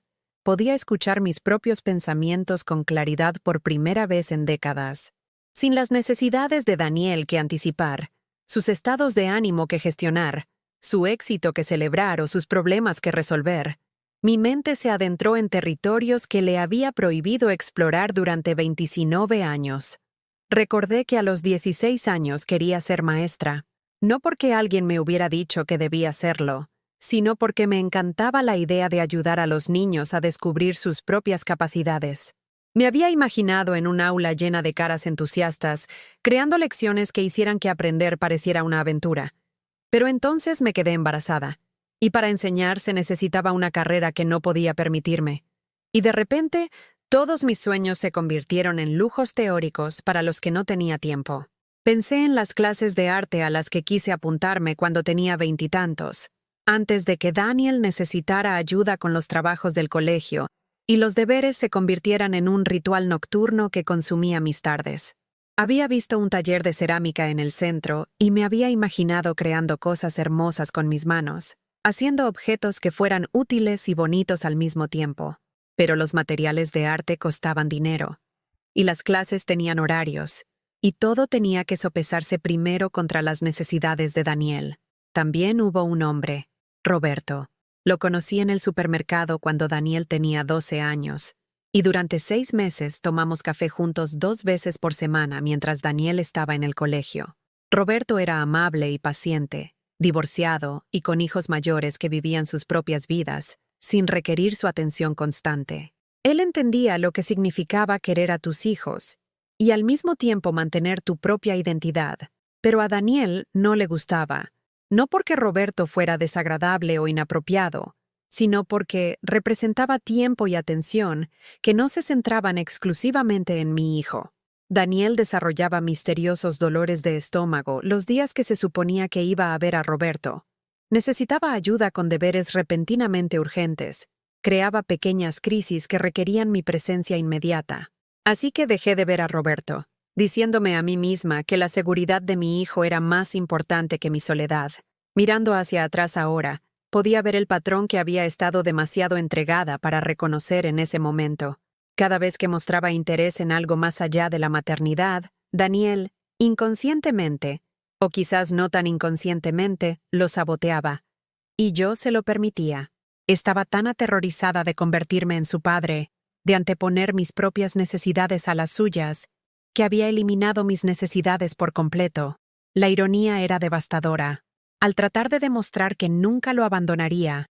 podía escuchar mis propios pensamientos con claridad por primera vez en décadas. Sin las necesidades de Daniel que anticipar, sus estados de ánimo que gestionar, su éxito que celebrar o sus problemas que resolver, mi mente se adentró en territorios que le había prohibido explorar durante 29 años. Recordé que a los 16 años quería ser maestra, no porque alguien me hubiera dicho que debía serlo, sino porque me encantaba la idea de ayudar a los niños a descubrir sus propias capacidades. Me había imaginado en un aula llena de caras entusiastas, creando lecciones que hicieran que aprender pareciera una aventura. Pero entonces me quedé embarazada, y para enseñar se necesitaba una carrera que no podía permitirme. Y de repente, Todos mis sueños se convirtieron en lujos teóricos para los que no tenía tiempo. Pensé en las clases de arte a las que quise apuntarme cuando tenía 20 y tantos, antes de que Daniel necesitara ayuda con los trabajos del colegio y los deberes se convirtieran en un ritual nocturno que consumía mis tardes. Había visto un taller de cerámica en el centro y me había imaginado creando cosas hermosas con mis manos, haciendo objetos que fueran útiles y bonitos al mismo tiempo. Pero los materiales de arte costaban dinero, y las clases tenían horarios, y todo tenía que sopesarse primero contra las necesidades de Daniel. También hubo un hombre, Roberto. Lo conocí en el supermercado cuando Daniel tenía 12 años, y durante 6 meses tomamos café juntos 2 veces por semana mientras Daniel estaba en el colegio. Roberto era amable y paciente, divorciado y con hijos mayores que vivían sus propias vidas, sin requerir su atención constante. Él entendía lo que significaba querer a tus hijos y al mismo tiempo mantener tu propia identidad, pero a Daniel no le gustaba, no porque Roberto fuera desagradable o inapropiado, sino porque representaba tiempo y atención que no se centraban exclusivamente en mi hijo. Daniel desarrollaba misteriosos dolores de estómago los días que se suponía que iba a ver a Roberto. Necesitaba ayuda con deberes repentinamente urgentes. Creaba pequeñas crisis que requerían mi presencia inmediata. Así que dejé de ver a Roberto, diciéndome a mí misma que la seguridad de mi hijo era más importante que mi soledad. Mirando hacia atrás ahora, podía ver el patrón que había estado demasiado entregada para reconocer en ese momento. Cada vez que mostraba interés en algo más allá de la maternidad, Daniel, inconscientemente, o quizás no tan inconscientemente, lo saboteaba. Y yo se lo permitía. Estaba tan aterrorizada de convertirme en su padre, de anteponer mis propias necesidades a las suyas, que había eliminado mis necesidades por completo. La ironía era devastadora. Al tratar de demostrar que nunca lo abandonaría,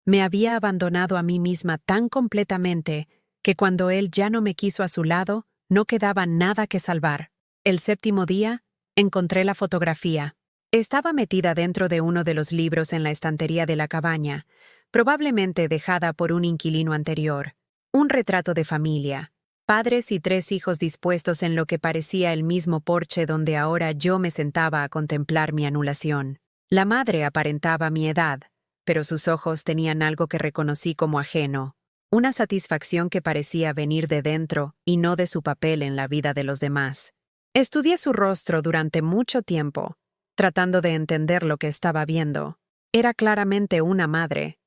me había abandonado a mí misma tan completamente que cuando él ya no me quiso a su lado, no quedaba nada que salvar. El 7º día, encontré la fotografía. Estaba metida dentro de uno de los libros en la estantería de la cabaña, probablemente dejada por un inquilino anterior. Un retrato de familia. Padres y 3 hijos dispuestos en lo que parecía el mismo porche donde ahora yo me sentaba a contemplar mi anulación. La madre aparentaba mi edad, pero sus ojos tenían algo que reconocí como ajeno, una satisfacción que parecía venir de dentro y no de su papel en la vida de los demás. Estudié su rostro durante mucho tiempo, tratando de entender lo que estaba viendo. Era claramente una madre.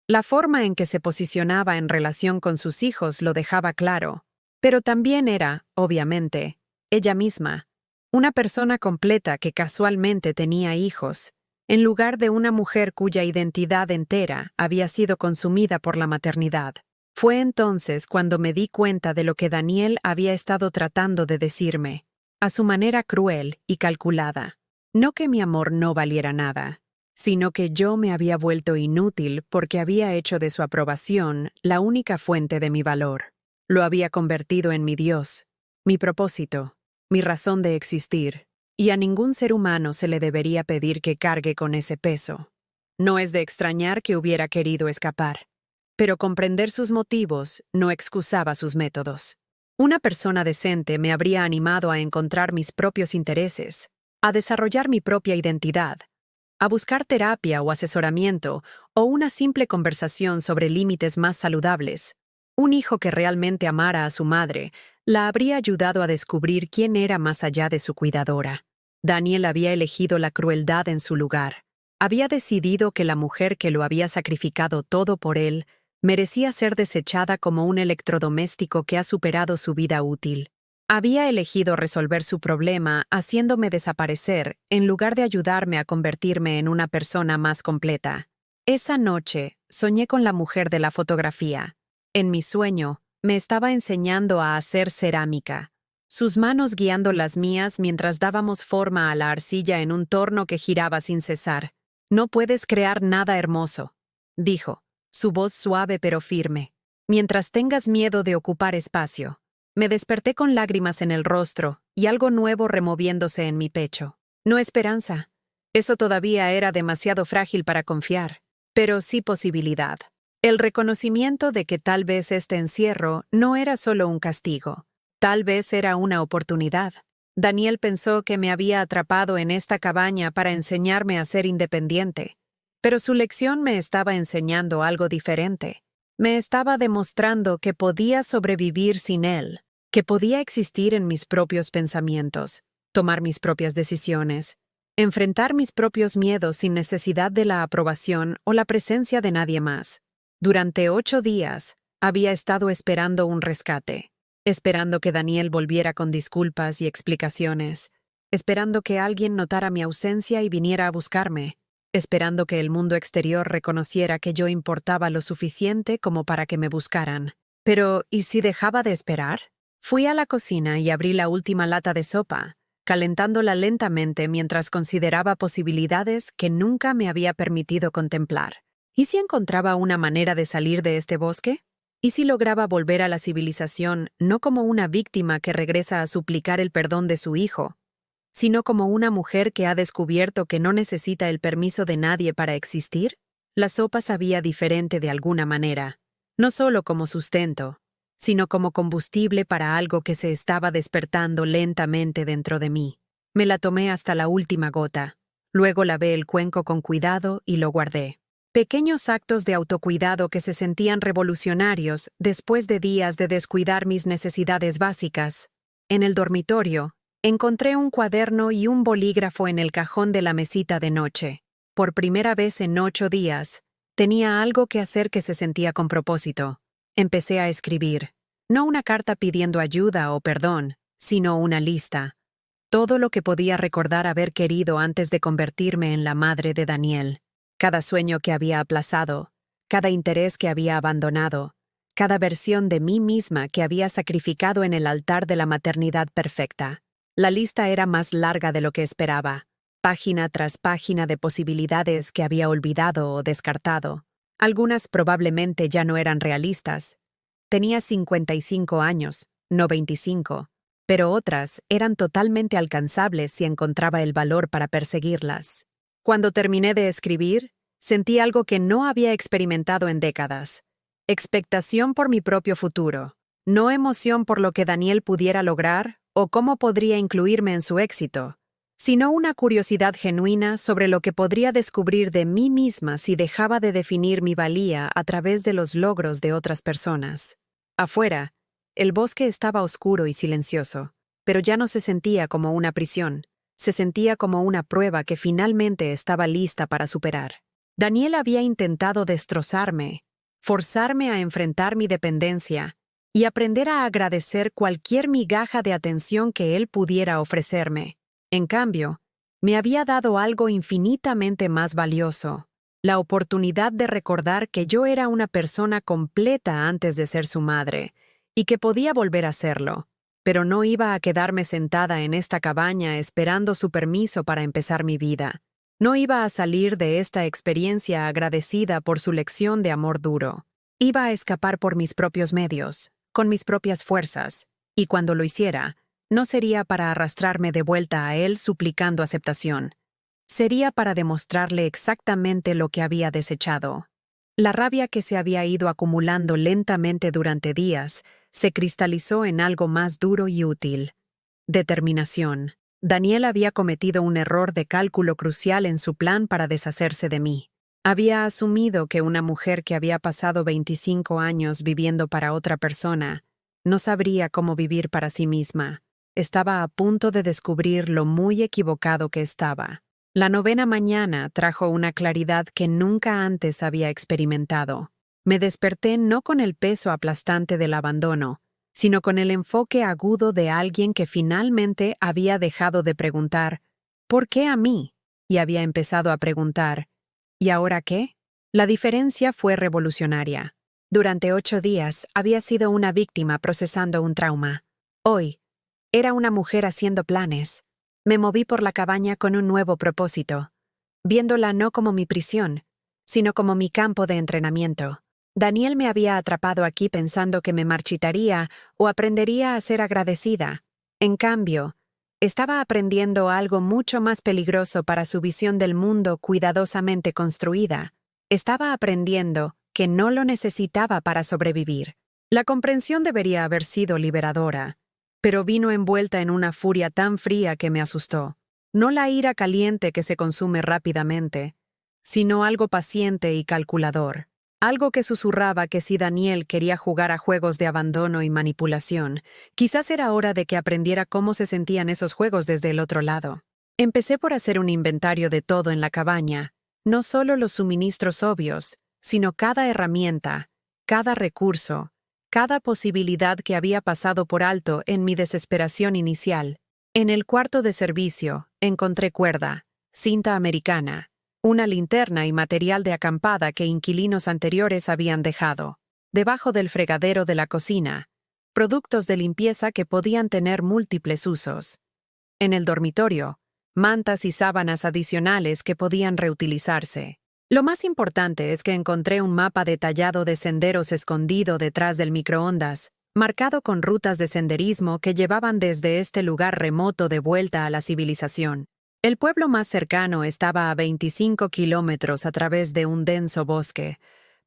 La forma en que se posicionaba en relación con sus hijos lo dejaba claro, pero también era, obviamente, ella misma, una persona completa que casualmente tenía hijos, en lugar de una mujer cuya identidad entera había sido consumida por la maternidad. Fue entonces cuando me di cuenta de lo que Daniel había estado tratando de decirme, a su manera cruel y calculada. No que mi amor no valiera nada, sino que yo me había vuelto inútil porque había hecho de su aprobación la única fuente de mi valor. Lo había convertido en mi Dios, mi propósito, mi razón de existir, y a ningún ser humano se le debería pedir que cargue con ese peso. No es de extrañar que hubiera querido escapar, pero comprender sus motivos no excusaba sus métodos. Una persona decente me habría animado a encontrar mis propios intereses, a desarrollar mi propia identidad, a buscar terapia o asesoramiento o una simple conversación sobre límites más saludables. Un hijo que realmente amara a su madre la habría ayudado a descubrir quién era más allá de su cuidadora. Daniel había elegido la crueldad en su lugar. Había decidido que la mujer que lo había sacrificado todo por él merecía ser desechada como un electrodoméstico que ha superado su vida útil. Había elegido resolver su problema haciéndome desaparecer en lugar de ayudarme a convertirme en una persona más completa. Esa noche soñé con la mujer de la fotografía. En mi sueño, me estaba enseñando a hacer cerámica, sus manos guiando las mías mientras dábamos forma a la arcilla en un torno que giraba sin cesar. «No puedes crear nada hermoso», dijo, su voz suave pero firme, «mientras tengas miedo de ocupar espacio». Me desperté con lágrimas en el rostro y algo nuevo removiéndose en mi pecho. No esperanza. Eso todavía era demasiado frágil para confiar, pero sí posibilidad. El reconocimiento de que tal vez este encierro no era solo un castigo, tal vez era una oportunidad. Daniel pensó que me había atrapado en esta cabaña para enseñarme a ser independiente, pero su lección me estaba enseñando algo diferente. Me estaba demostrando que podía sobrevivir sin él, que podía existir en mis propios pensamientos, tomar mis propias decisiones, enfrentar mis propios miedos sin necesidad de la aprobación o la presencia de nadie más. Durante 8 días, había estado esperando un rescate, esperando que Daniel volviera con disculpas y explicaciones, esperando que alguien notara mi ausencia y viniera a buscarme, esperando que el mundo exterior reconociera que yo importaba lo suficiente como para que me buscaran. Pero, ¿y si dejaba de esperar? Fui a la cocina y abrí la última lata de sopa, calentándola lentamente mientras consideraba posibilidades que nunca me había permitido contemplar. ¿Y si encontraba una manera de salir de este bosque? ¿Y si lograba volver a la civilización no como una víctima que regresa a suplicar el perdón de su hijo, sino como una mujer que ha descubierto que no necesita el permiso de nadie para existir? La sopa sabía diferente de alguna manera, no solo como sustento, sino como combustible para algo que se estaba despertando lentamente dentro de mí. Me la tomé hasta la última gota, luego lavé el cuenco con cuidado y lo guardé. Pequeños actos de autocuidado que se sentían revolucionarios después de días de descuidar mis necesidades básicas. En el dormitorio, encontré un cuaderno y un bolígrafo en el cajón de la mesita de noche. Por primera vez en 8 días, tenía algo que hacer que se sentía con propósito. Empecé a escribir, no una carta pidiendo ayuda o perdón, sino una lista. Todo lo que podía recordar haber querido antes de convertirme en la madre de Daniel. Cada sueño que había aplazado, cada interés que había abandonado, cada versión de mí misma que había sacrificado en el altar de la maternidad perfecta. La lista era más larga de lo que esperaba, página tras página de posibilidades que había olvidado o descartado. Algunas probablemente ya no eran realistas. Tenía 55 años, no 25, pero otras eran totalmente alcanzables si encontraba el valor para perseguirlas. Cuando terminé de escribir, sentí algo que no había experimentado en décadas. Expectación por mi propio futuro, no emoción por lo que Daniel pudiera lograr o cómo podría incluirme en su éxito, sino una curiosidad genuina sobre lo que podría descubrir de mí misma si dejaba de definir mi valía a través de los logros de otras personas. Afuera, el bosque estaba oscuro y silencioso, pero ya no se sentía como una prisión. Se sentía como una prueba que finalmente estaba lista para superar. Daniel había intentado destrozarme, forzarme a enfrentar mi dependencia y aprender a agradecer cualquier migaja de atención que él pudiera ofrecerme. En cambio, me había dado algo infinitamente más valioso, la oportunidad de recordar que yo era una persona completa antes de ser su madre, y que podía volver a serlo. Pero no iba a quedarme sentada en esta cabaña esperando su permiso para empezar mi vida. No iba a salir de esta experiencia agradecida por su lección de amor duro. Iba a escapar por mis propios medios, con mis propias fuerzas, y cuando lo hiciera, no sería para arrastrarme de vuelta a él suplicando aceptación. Sería para demostrarle exactamente lo que había desechado. La rabia que se había ido acumulando lentamente durante días se cristalizó en algo más duro y útil. Determinación. Daniel había cometido un error de cálculo crucial en su plan para deshacerse de mí. Había asumido que una mujer que había pasado 25 años viviendo para otra persona no sabría cómo vivir para sí misma. Estaba a punto de descubrir lo muy equivocado que estaba. La 9ª mañana trajo una claridad que nunca antes había experimentado. Me desperté no con el peso aplastante del abandono, sino con el enfoque agudo de alguien que finalmente había dejado de preguntar ¿por qué a mí? Y había empezado a preguntar ¿y ahora qué? La diferencia fue revolucionaria. Durante 8 días había sido una víctima procesando un trauma. Hoy, era una mujer haciendo planes. Me moví por la cabaña con un nuevo propósito, viéndola no como mi prisión, sino como mi campo de entrenamiento. Daniel me había atrapado aquí pensando que me marchitaría o aprendería a ser agradecida. En cambio, estaba aprendiendo algo mucho más peligroso para su visión del mundo cuidadosamente construida. Estaba aprendiendo que no lo necesitaba para sobrevivir. La comprensión debería haber sido liberadora, pero vino envuelta en una furia tan fría que me asustó. No la ira caliente que se consume rápidamente, sino algo paciente y calculador. Algo que susurraba que si Daniel quería jugar a juegos de abandono y manipulación, quizás era hora de que aprendiera cómo se sentían esos juegos desde el otro lado. Empecé por hacer un inventario de todo en la cabaña, no solo los suministros obvios, sino cada herramienta, cada recurso, cada posibilidad que había pasado por alto en mi desesperación inicial. En el cuarto de servicio encontré cuerda, cinta americana, una linterna y material de acampada que inquilinos anteriores habían dejado. Debajo del fregadero de la cocina, productos de limpieza que podían tener múltiples usos. En el dormitorio, mantas y sábanas adicionales que podían reutilizarse. Lo más importante es que encontré un mapa detallado de senderos escondido detrás del microondas, marcado con rutas de senderismo que llevaban desde este lugar remoto de vuelta a la civilización. El pueblo más cercano estaba a 25 kilómetros a través de un denso bosque,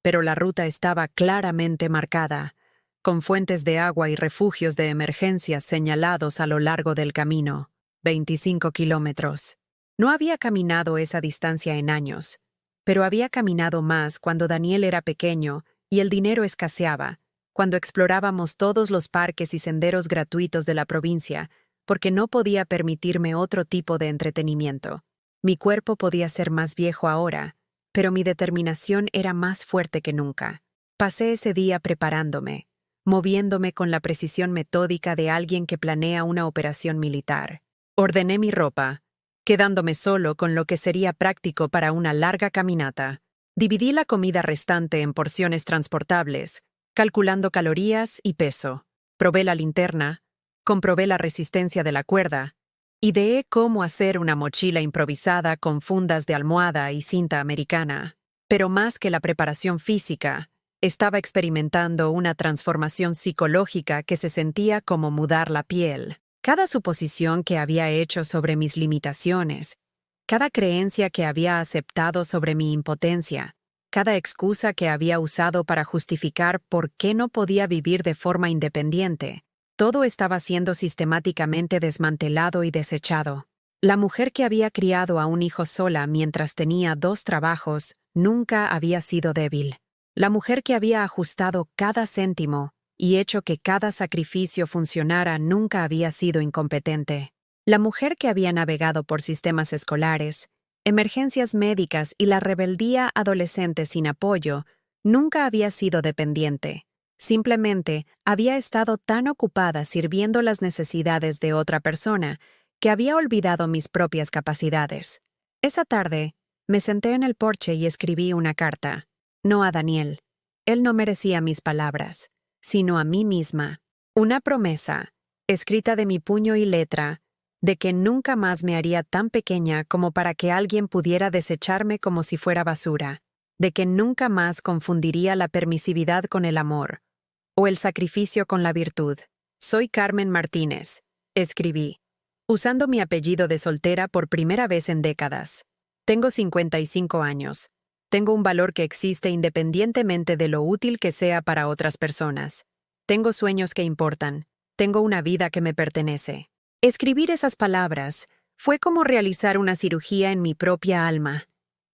pero la ruta estaba claramente marcada, con fuentes de agua y refugios de emergencia señalados a lo largo del camino. 25 kilómetros. No había caminado esa distancia en años, pero había caminado más cuando Daniel era pequeño y el dinero escaseaba, cuando explorábamos todos los parques y senderos gratuitos de la provincia, porque no podía permitirme otro tipo de entretenimiento. Mi cuerpo podía ser más viejo ahora, pero mi determinación era más fuerte que nunca. Pasé ese día preparándome, moviéndome con la precisión metódica de alguien que planea una operación militar. Ordené mi ropa, quedándome solo con lo que sería práctico para una larga caminata. Dividí la comida restante en porciones transportables, calculando calorías y peso. Probé la linterna, comprobé la resistencia de la cuerda, ideé cómo hacer una mochila improvisada con fundas de almohada y cinta americana. Pero más que la preparación física, estaba experimentando una transformación psicológica que se sentía como mudar la piel. Cada suposición que había hecho sobre mis limitaciones, cada creencia que había aceptado sobre mi impotencia, cada excusa que había usado para justificar por qué no podía vivir de forma independiente, todo estaba siendo sistemáticamente desmantelado y desechado. La mujer que había criado a un hijo sola mientras tenía 2 trabajos nunca había sido débil. La mujer que había ajustado cada céntimo y hecho que cada sacrificio funcionara nunca había sido incompetente. La mujer que había navegado por sistemas escolares, emergencias médicas y la rebeldía adolescente sin apoyo nunca había sido dependiente. Simplemente había estado tan ocupada sirviendo las necesidades de otra persona que había olvidado mis propias capacidades. Esa tarde, me senté en el porche y escribí una carta. No a Daniel. Él no merecía mis palabras, sino a mí misma. Una promesa, escrita de mi puño y letra, de que nunca más me haría tan pequeña como para que alguien pudiera desecharme como si fuera basura, de que nunca más confundiría la permisividad con el amor, o el sacrificio con la virtud. Soy Carmen Martínez, escribí, usando mi apellido de soltera por primera vez en décadas. Tengo 55 años. Tengo un valor que existe independientemente de lo útil que sea para otras personas. Tengo sueños que importan. Tengo una vida que me pertenece. Escribir esas palabras fue como realizar una cirugía en mi propia alma,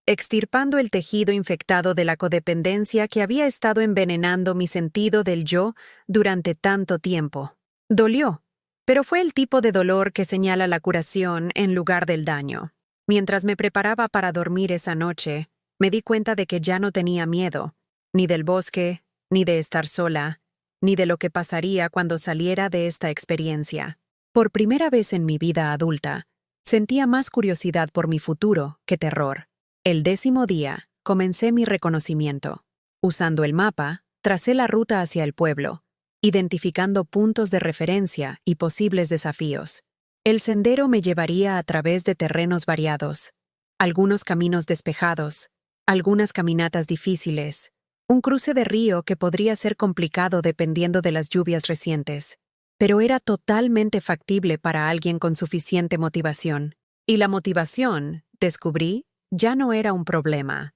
extirpando el tejido infectado de la codependencia que había estado envenenando mi sentido del yo durante tanto tiempo. Dolió, pero fue el tipo de dolor que señala la curación en lugar del daño. Mientras me preparaba para dormir esa noche, me di cuenta de que ya no tenía miedo, ni del bosque, ni de estar sola, ni de lo que pasaría cuando saliera de esta experiencia. Por primera vez en mi vida adulta, sentía más curiosidad por mi futuro que terror. El 10º día, comencé mi reconocimiento. Usando el mapa, tracé la ruta hacia el pueblo, identificando puntos de referencia y posibles desafíos. El sendero me llevaría a través de terrenos variados, algunos caminos despejados, algunas caminatas difíciles, un cruce de río que podría ser complicado dependiendo de las lluvias recientes, pero era totalmente factible para alguien con suficiente motivación. Y la motivación, descubrí, ya no era un problema.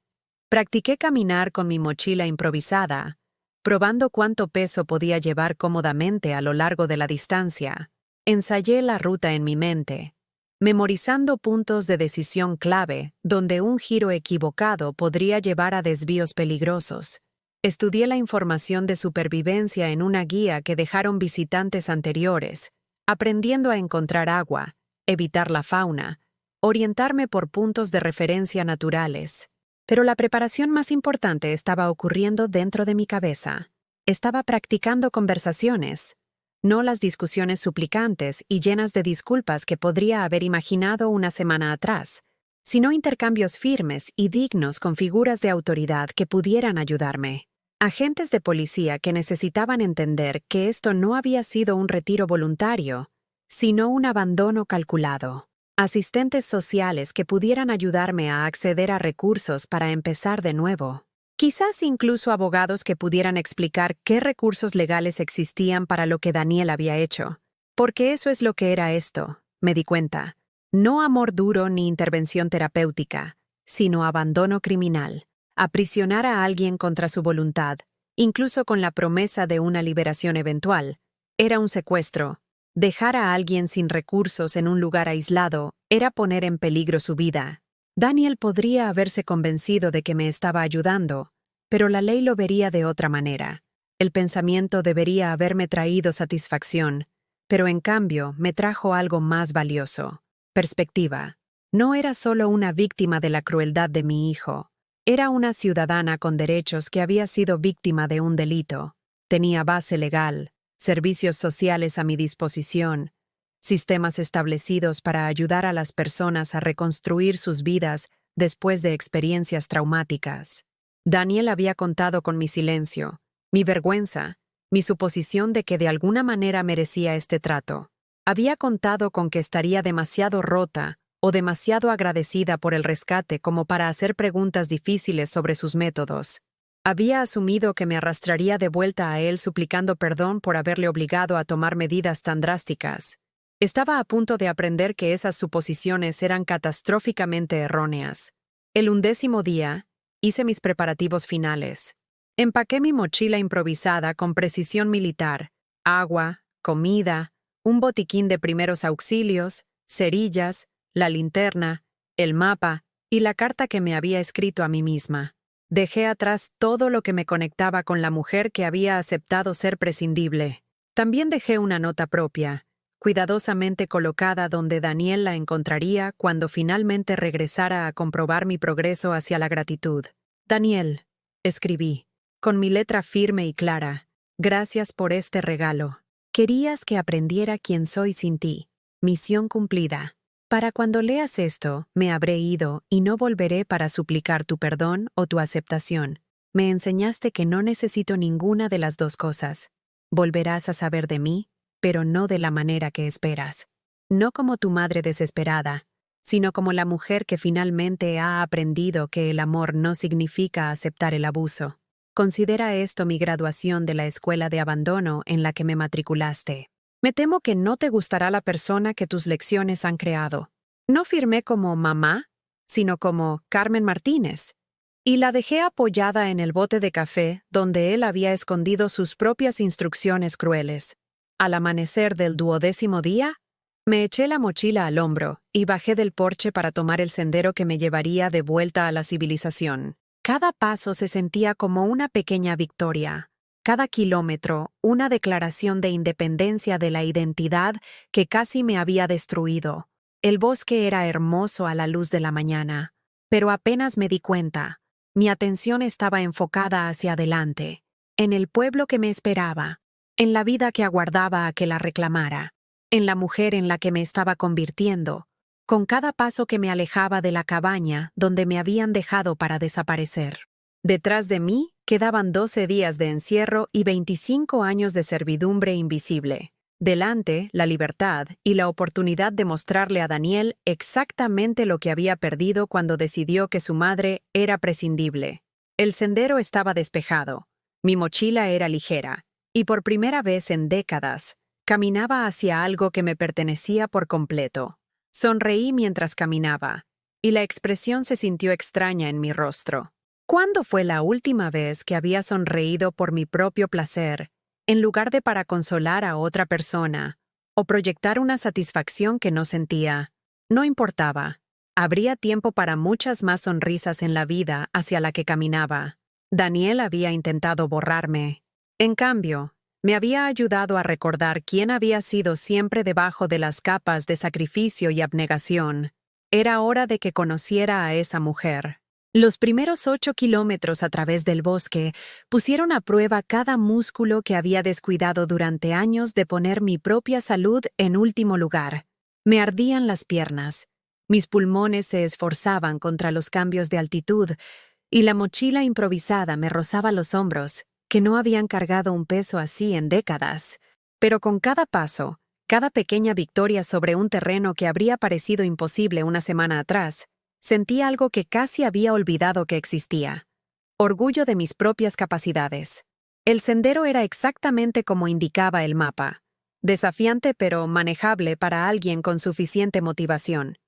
Practiqué caminar con mi mochila improvisada, probando cuánto peso podía llevar cómodamente a lo largo de la distancia. Ensayé la ruta en mi mente, memorizando puntos de decisión clave donde un giro equivocado podría llevar a desvíos peligrosos. Estudié la información de supervivencia en una guía que dejaron visitantes anteriores, aprendiendo a encontrar agua, evitar la fauna, orientarme por puntos de referencia naturales. Pero la preparación más importante estaba ocurriendo dentro de mi cabeza. Estaba practicando conversaciones, no las discusiones suplicantes y llenas de disculpas que podría haber imaginado una semana atrás, sino intercambios firmes y dignos con figuras de autoridad que pudieran ayudarme. Agentes de policía que necesitaban entender que esto no había sido un retiro voluntario, sino un abandono calculado. Asistentes sociales que pudieran ayudarme a acceder a recursos para empezar de nuevo. Quizás incluso abogados que pudieran explicar qué recursos legales existían para lo que Daniel había hecho. Porque eso es lo que era esto, me di cuenta. No amor duro ni intervención terapéutica, sino abandono criminal. Aprisionar a alguien contra su voluntad, incluso con la promesa de una liberación eventual, era un secuestro. Dejar a alguien sin recursos en un lugar aislado era poner en peligro su vida. Daniel podría haberse convencido de que me estaba ayudando, pero la ley lo vería de otra manera. El pensamiento debería haberme traído satisfacción, pero en cambio me trajo algo más valioso: perspectiva. No era solo una víctima de la crueldad de mi hijo. Era una ciudadana con derechos que había sido víctima de un delito. Tenía base legal, servicios sociales a mi disposición, sistemas establecidos para ayudar a las personas a reconstruir sus vidas después de experiencias traumáticas. Daniel había contado con mi silencio, mi vergüenza, mi suposición de que de alguna manera merecía este trato. Había contado con que estaría demasiado rota o demasiado agradecida por el rescate como para hacer preguntas difíciles sobre sus métodos. Había asumido que me arrastraría de vuelta a él suplicando perdón por haberle obligado a tomar medidas tan drásticas. Estaba a punto de aprender que esas suposiciones eran catastróficamente erróneas. El 11º día, hice mis preparativos finales. Empaqué mi mochila improvisada con precisión militar: agua, comida, un botiquín de primeros auxilios, cerillas, la linterna, el mapa y la carta que me había escrito a mí misma. Dejé atrás todo lo que me conectaba con la mujer que había aceptado ser prescindible. También dejé una nota propia, cuidadosamente colocada donde Daniel la encontraría cuando finalmente regresara a comprobar mi progreso hacia la gratitud. Daniel, escribí, con mi letra firme y clara, gracias por este regalo. Querías que aprendiera quién soy sin ti. Misión cumplida. Para cuando leas esto, me habré ido y no volveré para suplicar tu perdón o tu aceptación. Me enseñaste que no necesito ninguna de las dos cosas. Volverás a saber de mí, pero no de la manera que esperas. No como tu madre desesperada, sino como la mujer que finalmente ha aprendido que el amor no significa aceptar el abuso. Considera esto mi graduación de la escuela de abandono en la que me matriculaste. Me temo que no te gustará la persona que tus lecciones han creado. No firmé como mamá, sino como Carmen Martínez, y la dejé apoyada en el bote de café donde él había escondido sus propias instrucciones crueles. Al amanecer del 12º día, me eché la mochila al hombro y bajé del porche para tomar el sendero que me llevaría de vuelta a la civilización. Cada paso se sentía como una pequeña victoria. Cada kilómetro, una declaración de independencia de la identidad que casi me había destruido. El bosque era hermoso a la luz de la mañana, pero apenas me di cuenta, mi atención estaba enfocada hacia adelante, en el pueblo que me esperaba, en la vida que aguardaba a que la reclamara, en la mujer en la que me estaba convirtiendo, con cada paso que me alejaba de la cabaña donde me habían dejado para desaparecer. Detrás de mí quedaban 12 días de encierro y 25 años de servidumbre invisible. Delante, la libertad y la oportunidad de mostrarle a Daniel exactamente lo que había perdido cuando decidió que su madre era prescindible. El sendero estaba despejado, mi mochila era ligera, y por primera vez en décadas, caminaba hacia algo que me pertenecía por completo. Sonreí mientras caminaba, y la expresión se sintió extraña en mi rostro. ¿Cuándo fue la última vez que había sonreído por mi propio placer, en lugar de para consolar a otra persona, o proyectar una satisfacción que no sentía? No importaba. Habría tiempo para muchas más sonrisas en la vida hacia la que caminaba. Daniel había intentado borrarme. En cambio, me había ayudado a recordar quién había sido siempre debajo de las capas de sacrificio y abnegación. Era hora de que conociera a esa mujer. Los primeros 8 kilómetros a través del bosque pusieron a prueba cada músculo que había descuidado durante años de poner mi propia salud en último lugar. Me ardían las piernas. Mis pulmones se esforzaban contra los cambios de altitud, y la mochila improvisada me rozaba los hombros, que no habían cargado un peso así en décadas. Pero con cada paso, cada pequeña victoria sobre un terreno que habría parecido imposible una semana atrás, sentí algo que casi había olvidado que existía. Orgullo de mis propias capacidades. El sendero era exactamente como indicaba el mapa. Desafiante pero manejable para alguien con suficiente motivación.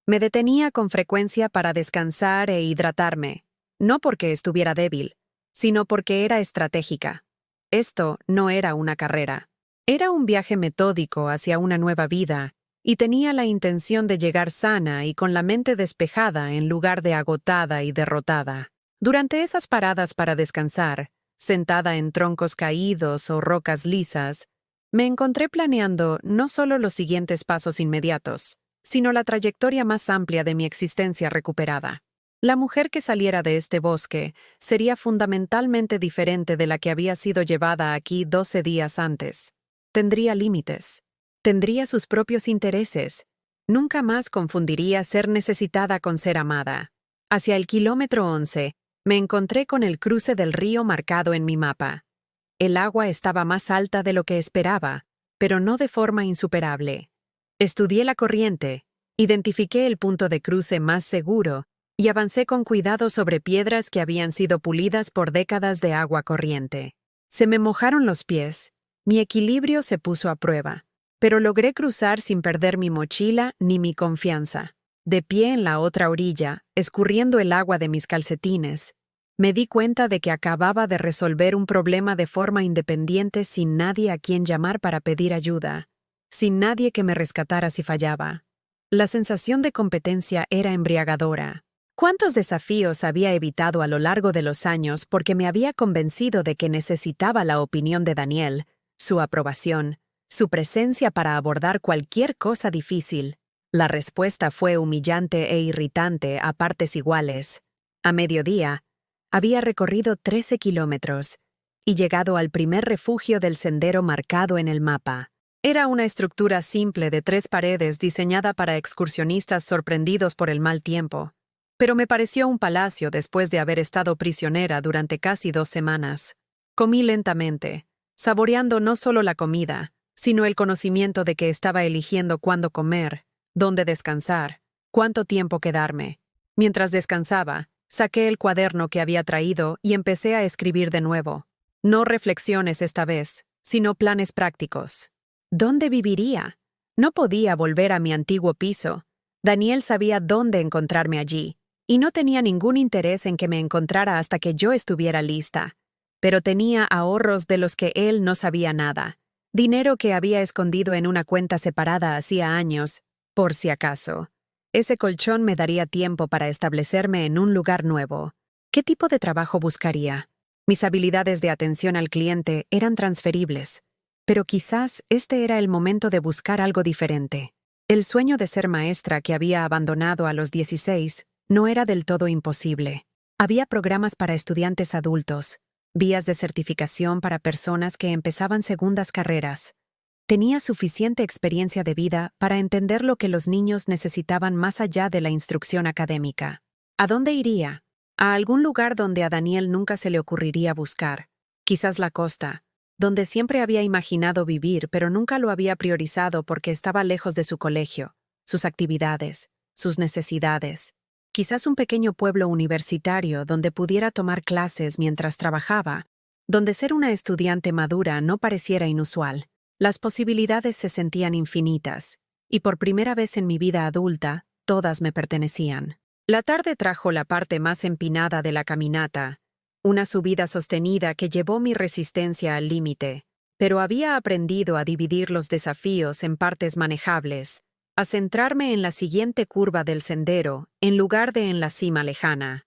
Me detenía con frecuencia para descansar e hidratarme, no porque estuviera débil, sino porque era estratégica. Esto no era una carrera. Era un viaje metódico hacia una nueva vida, y tenía la intención de llegar sana y con la mente despejada en lugar de agotada y derrotada. Durante esas paradas para descansar, sentada en troncos caídos o rocas lisas, me encontré planeando no solo los siguientes pasos inmediatos, sino la trayectoria más amplia de mi existencia recuperada. La mujer que saliera de este bosque sería fundamentalmente diferente de la que había sido llevada aquí 12 días antes. Tendría límites. Tendría sus propios intereses. Nunca más confundiría ser necesitada con ser amada. Hacia el kilómetro 11, me encontré con el cruce del río marcado en mi mapa. El agua estaba más alta de lo que esperaba, pero no de forma insuperable. Estudié la corriente, identifiqué el punto de cruce más seguro y avancé con cuidado sobre piedras que habían sido pulidas por décadas de agua corriente. Se me mojaron los pies, mi equilibrio se puso a prueba, pero logré cruzar sin perder mi mochila ni mi confianza. De pie en la otra orilla, escurriendo el agua de mis calcetines, me di cuenta de que acababa de resolver un problema de forma independiente sin nadie a quien llamar para pedir ayuda, sin nadie que me rescatara si fallaba. La sensación de competencia era embriagadora. ¿Cuántos desafíos había evitado a lo largo de los años porque me había convencido de que necesitaba la opinión de Daniel, su aprobación, su presencia para abordar cualquier cosa difícil? La respuesta fue humillante e irritante a partes iguales. A mediodía, había recorrido 13 kilómetros y llegado al primer refugio del sendero marcado en el mapa. Era una estructura simple de 3 paredes diseñada para excursionistas sorprendidos por el mal tiempo, pero me pareció un palacio después de haber estado prisionera durante casi 2 semanas. Comí lentamente, saboreando no solo la comida, sino el conocimiento de que estaba eligiendo cuándo comer, dónde descansar, cuánto tiempo quedarme. Mientras descansaba, saqué el cuaderno que había traído y empecé a escribir de nuevo. No reflexiones esta vez, sino planes prácticos. ¿Dónde viviría? No podía volver a mi antiguo piso. Daniel sabía dónde encontrarme allí, y no tenía ningún interés en que me encontrara hasta que yo estuviera lista. Pero tenía ahorros de los que él no sabía nada. Dinero que había escondido en una cuenta separada hacía años, por si acaso. Ese colchón me daría tiempo para establecerme en un lugar nuevo. ¿Qué tipo de trabajo buscaría? Mis habilidades de atención al cliente eran transferibles, pero quizás este era el momento de buscar algo diferente. El sueño de ser maestra que había abandonado a los 16 no era del todo imposible. Había programas para estudiantes adultos, vías de certificación para personas que empezaban segundas carreras. Tenía suficiente experiencia de vida para entender lo que los niños necesitaban más allá de la instrucción académica. ¿A dónde iría? A algún lugar donde a Daniel nunca se le ocurriría buscar. Quizás la costa, donde siempre había imaginado vivir, pero nunca lo había priorizado porque estaba lejos de su colegio, sus actividades, sus necesidades. Quizás un pequeño pueblo universitario donde pudiera tomar clases mientras trabajaba, donde ser una estudiante madura no pareciera inusual. Las posibilidades se sentían infinitas, y por primera vez en mi vida adulta, todas me pertenecían. La tarde trajo la parte más empinada de la caminata, una subida sostenida que llevó mi resistencia al límite, pero había aprendido a dividir los desafíos en partes manejables, a centrarme en la siguiente curva del sendero en lugar de en la cima lejana.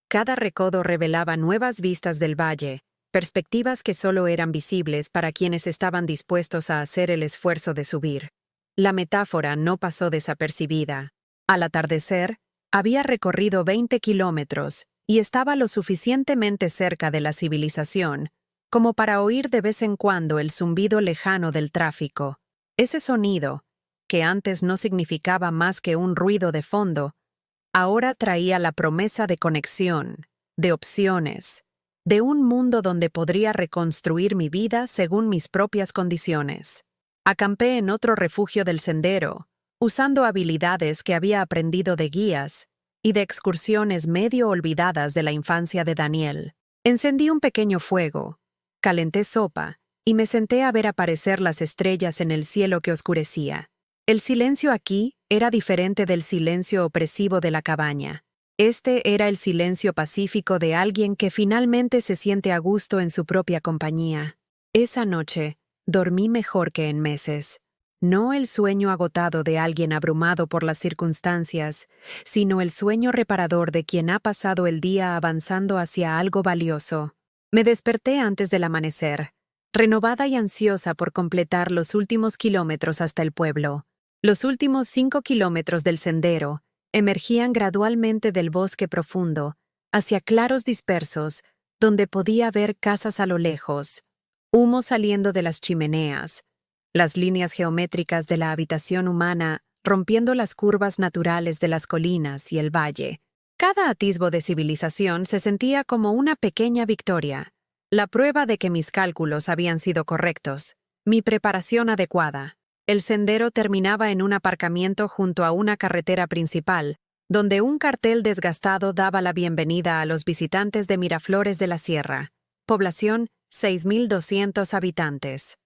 Cada recodo revelaba nuevas vistas del valle, perspectivas que solo eran visibles para quienes estaban dispuestos a hacer el esfuerzo de subir. La metáfora no pasó desapercibida. Al atardecer, había recorrido 20 kilómetros y estaba lo suficientemente cerca de la civilización como para oír de vez en cuando el zumbido lejano del tráfico. Ese sonido, que antes no significaba más que un ruido de fondo, ahora traía la promesa de conexión, de opciones, de un mundo donde podría reconstruir mi vida según mis propias condiciones. Acampé en otro refugio del sendero, usando habilidades que había aprendido de guías y de excursiones medio olvidadas de la infancia de Daniel. Encendí un pequeño fuego, calenté sopa y me senté a ver aparecer las estrellas en el cielo que oscurecía. El silencio aquí era diferente del silencio opresivo de la cabaña. Este era el silencio pacífico de alguien que finalmente se siente a gusto en su propia compañía. Esa noche, dormí mejor que en meses. No el sueño agotado de alguien abrumado por las circunstancias, sino el sueño reparador de quien ha pasado el día avanzando hacia algo valioso. Me desperté antes del amanecer, renovada y ansiosa por completar los últimos kilómetros hasta el pueblo. Los últimos 5 kilómetros del sendero emergían gradualmente del bosque profundo, hacia claros dispersos, donde podía ver casas a lo lejos, humo saliendo de las chimeneas, las líneas geométricas de la habitación humana rompiendo las curvas naturales de las colinas y el valle. Cada atisbo de civilización se sentía como una pequeña victoria, la prueba de que mis cálculos habían sido correctos, mi preparación adecuada. El sendero terminaba en un aparcamiento junto a una carretera principal, donde un cartel desgastado daba la bienvenida a los visitantes de Miraflores de la Sierra. Población, 6.200 habitantes.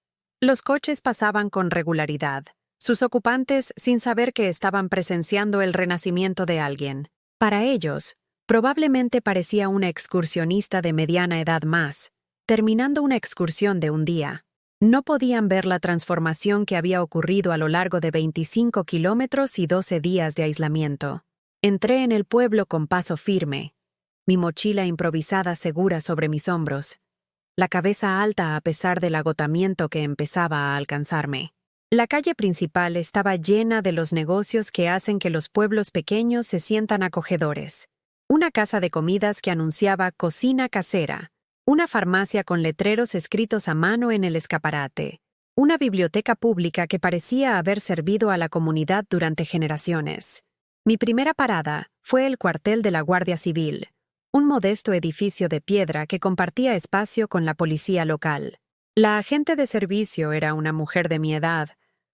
Los coches pasaban con regularidad, sus ocupantes sin saber que estaban presenciando el renacimiento de alguien. Para ellos, probablemente parecía una excursionista de mediana edad más, terminando una excursión de un día. No podían ver la transformación que había ocurrido a lo largo de 25 kilómetros y 12 días de aislamiento. Entré en el pueblo con paso firme, mi mochila improvisada segura sobre mis hombros, la cabeza alta a pesar del agotamiento que empezaba a alcanzarme. La calle principal estaba llena de los negocios que hacen que los pueblos pequeños se sientan acogedores. Una casa de comidas que anunciaba cocina casera, una farmacia con letreros escritos a mano en el escaparate, una biblioteca pública que parecía haber servido a la comunidad durante generaciones. Mi primera parada fue el cuartel de la Guardia Civil, un modesto edificio de piedra que compartía espacio con la policía local. La agente de servicio era una mujer de mi edad,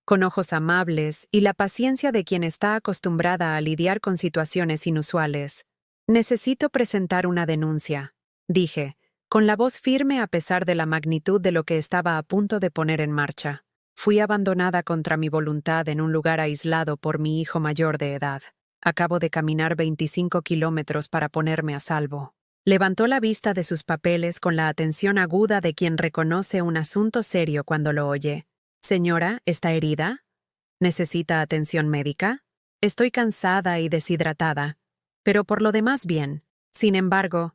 con ojos amables y la paciencia de quien está acostumbrada a lidiar con situaciones inusuales. «Necesito presentar una denuncia», dije, con la voz firme a pesar de la magnitud de lo que estaba a punto de poner en marcha. Fui abandonada contra mi voluntad en un lugar aislado por mi hijo mayor de edad. Acabo de caminar 25 kilómetros para ponerme a salvo. Levantó la vista de sus papeles con la atención aguda de quien reconoce un asunto serio cuando lo oye. «Señora, ¿está herida? ¿Necesita atención médica? Estoy cansada y deshidratada, pero por lo demás bien. Sin embargo,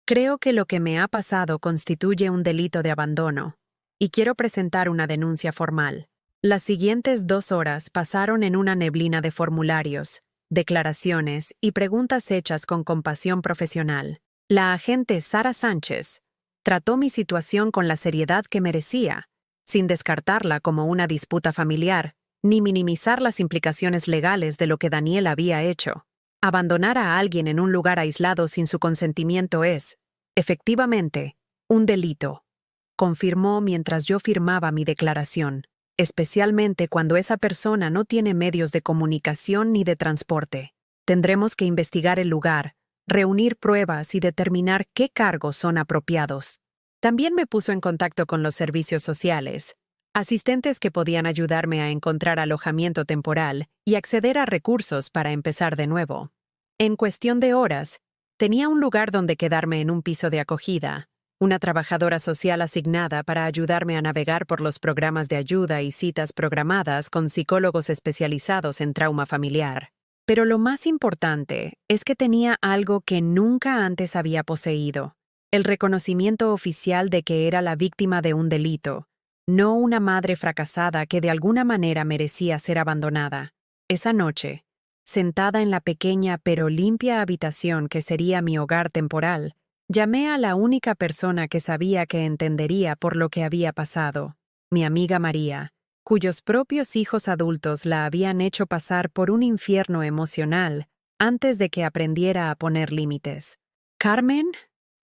creo que lo que me ha pasado constituye un delito de abandono, y quiero presentar una denuncia formal». Las siguientes 2 horas pasaron en una neblina de formularios, declaraciones y preguntas hechas con compasión profesional. La agente Sara Sánchez trató mi situación con la seriedad que merecía, sin descartarla como una disputa familiar, ni minimizar las implicaciones legales de lo que Daniel había hecho. Abandonar a alguien en un lugar aislado sin su consentimiento es, efectivamente, un delito, confirmó mientras yo firmaba mi declaración, especialmente cuando esa persona no tiene medios de comunicación ni de transporte. Tendremos que investigar el lugar, reunir pruebas y determinar qué cargos son apropiados. También me puso en contacto con los servicios sociales, asistentes que podían ayudarme a encontrar alojamiento temporal y acceder a recursos para empezar de nuevo. En cuestión de horas, tenía un lugar donde quedarme en un piso de acogida, una trabajadora social asignada para ayudarme a navegar por los programas de ayuda y citas programadas con psicólogos especializados en trauma familiar. Pero lo más importante es que tenía algo que nunca antes había poseído: el reconocimiento oficial de que era la víctima de un delito, no una madre fracasada que de alguna manera merecía ser abandonada. Esa noche, sentada en la pequeña pero limpia habitación que sería mi hogar temporal, llamé a la única persona que sabía que entendería por lo que había pasado: mi amiga María, cuyos propios hijos adultos la habían hecho pasar por un infierno emocional antes de que aprendiera a poner límites. «Carmen,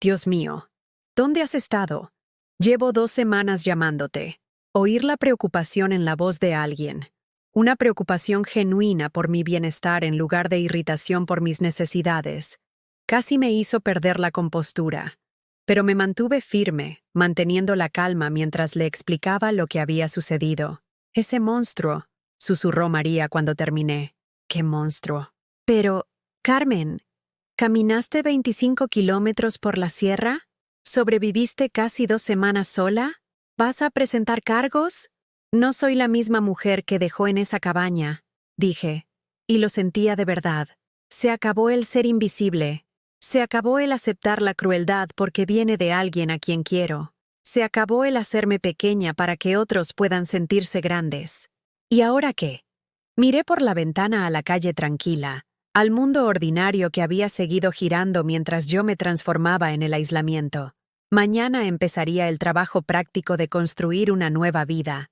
Dios mío, ¿dónde has estado? Llevo 2 semanas llamándote». Oír la preocupación en la voz de alguien, una preocupación genuina por mi bienestar en lugar de irritación por mis necesidades, casi me hizo perder la compostura. Pero me mantuve firme, manteniendo la calma mientras le explicaba lo que había sucedido. «Ese monstruo», susurró María cuando terminé. «¿Qué monstruo?» «Pero, Carmen, ¿caminaste 25 kilómetros por la sierra? ¿Sobreviviste casi 2 semanas sola? ¿Vas a presentar cargos?» «No soy la misma mujer que dejó en esa cabaña», dije, y lo sentía de verdad. Se acabó el ser invisible. Se acabó el aceptar la crueldad porque viene de alguien a quien quiero. Se acabó el hacerme pequeña para que otros puedan sentirse grandes. ¿Y ahora qué? Miré por la ventana a la calle tranquila, al mundo ordinario que había seguido girando mientras yo me transformaba en el aislamiento. Mañana empezaría el trabajo práctico de construir una nueva vida.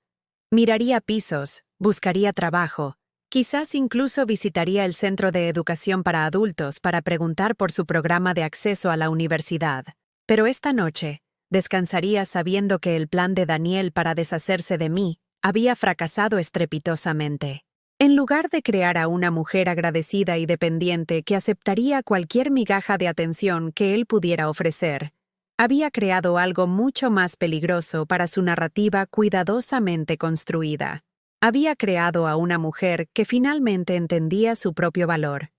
Miraría pisos, buscaría trabajo, quizás incluso visitaría el Centro de Educación para Adultos para preguntar por su programa de acceso a la universidad. Pero esta noche, descansaría sabiendo que el plan de Daniel para deshacerse de mí había fracasado estrepitosamente. En lugar de crear a una mujer agradecida y dependiente que aceptaría cualquier migaja de atención que él pudiera ofrecer, había creado algo mucho más peligroso para su narrativa cuidadosamente construida. Había creado a una mujer que finalmente entendía su propio valor.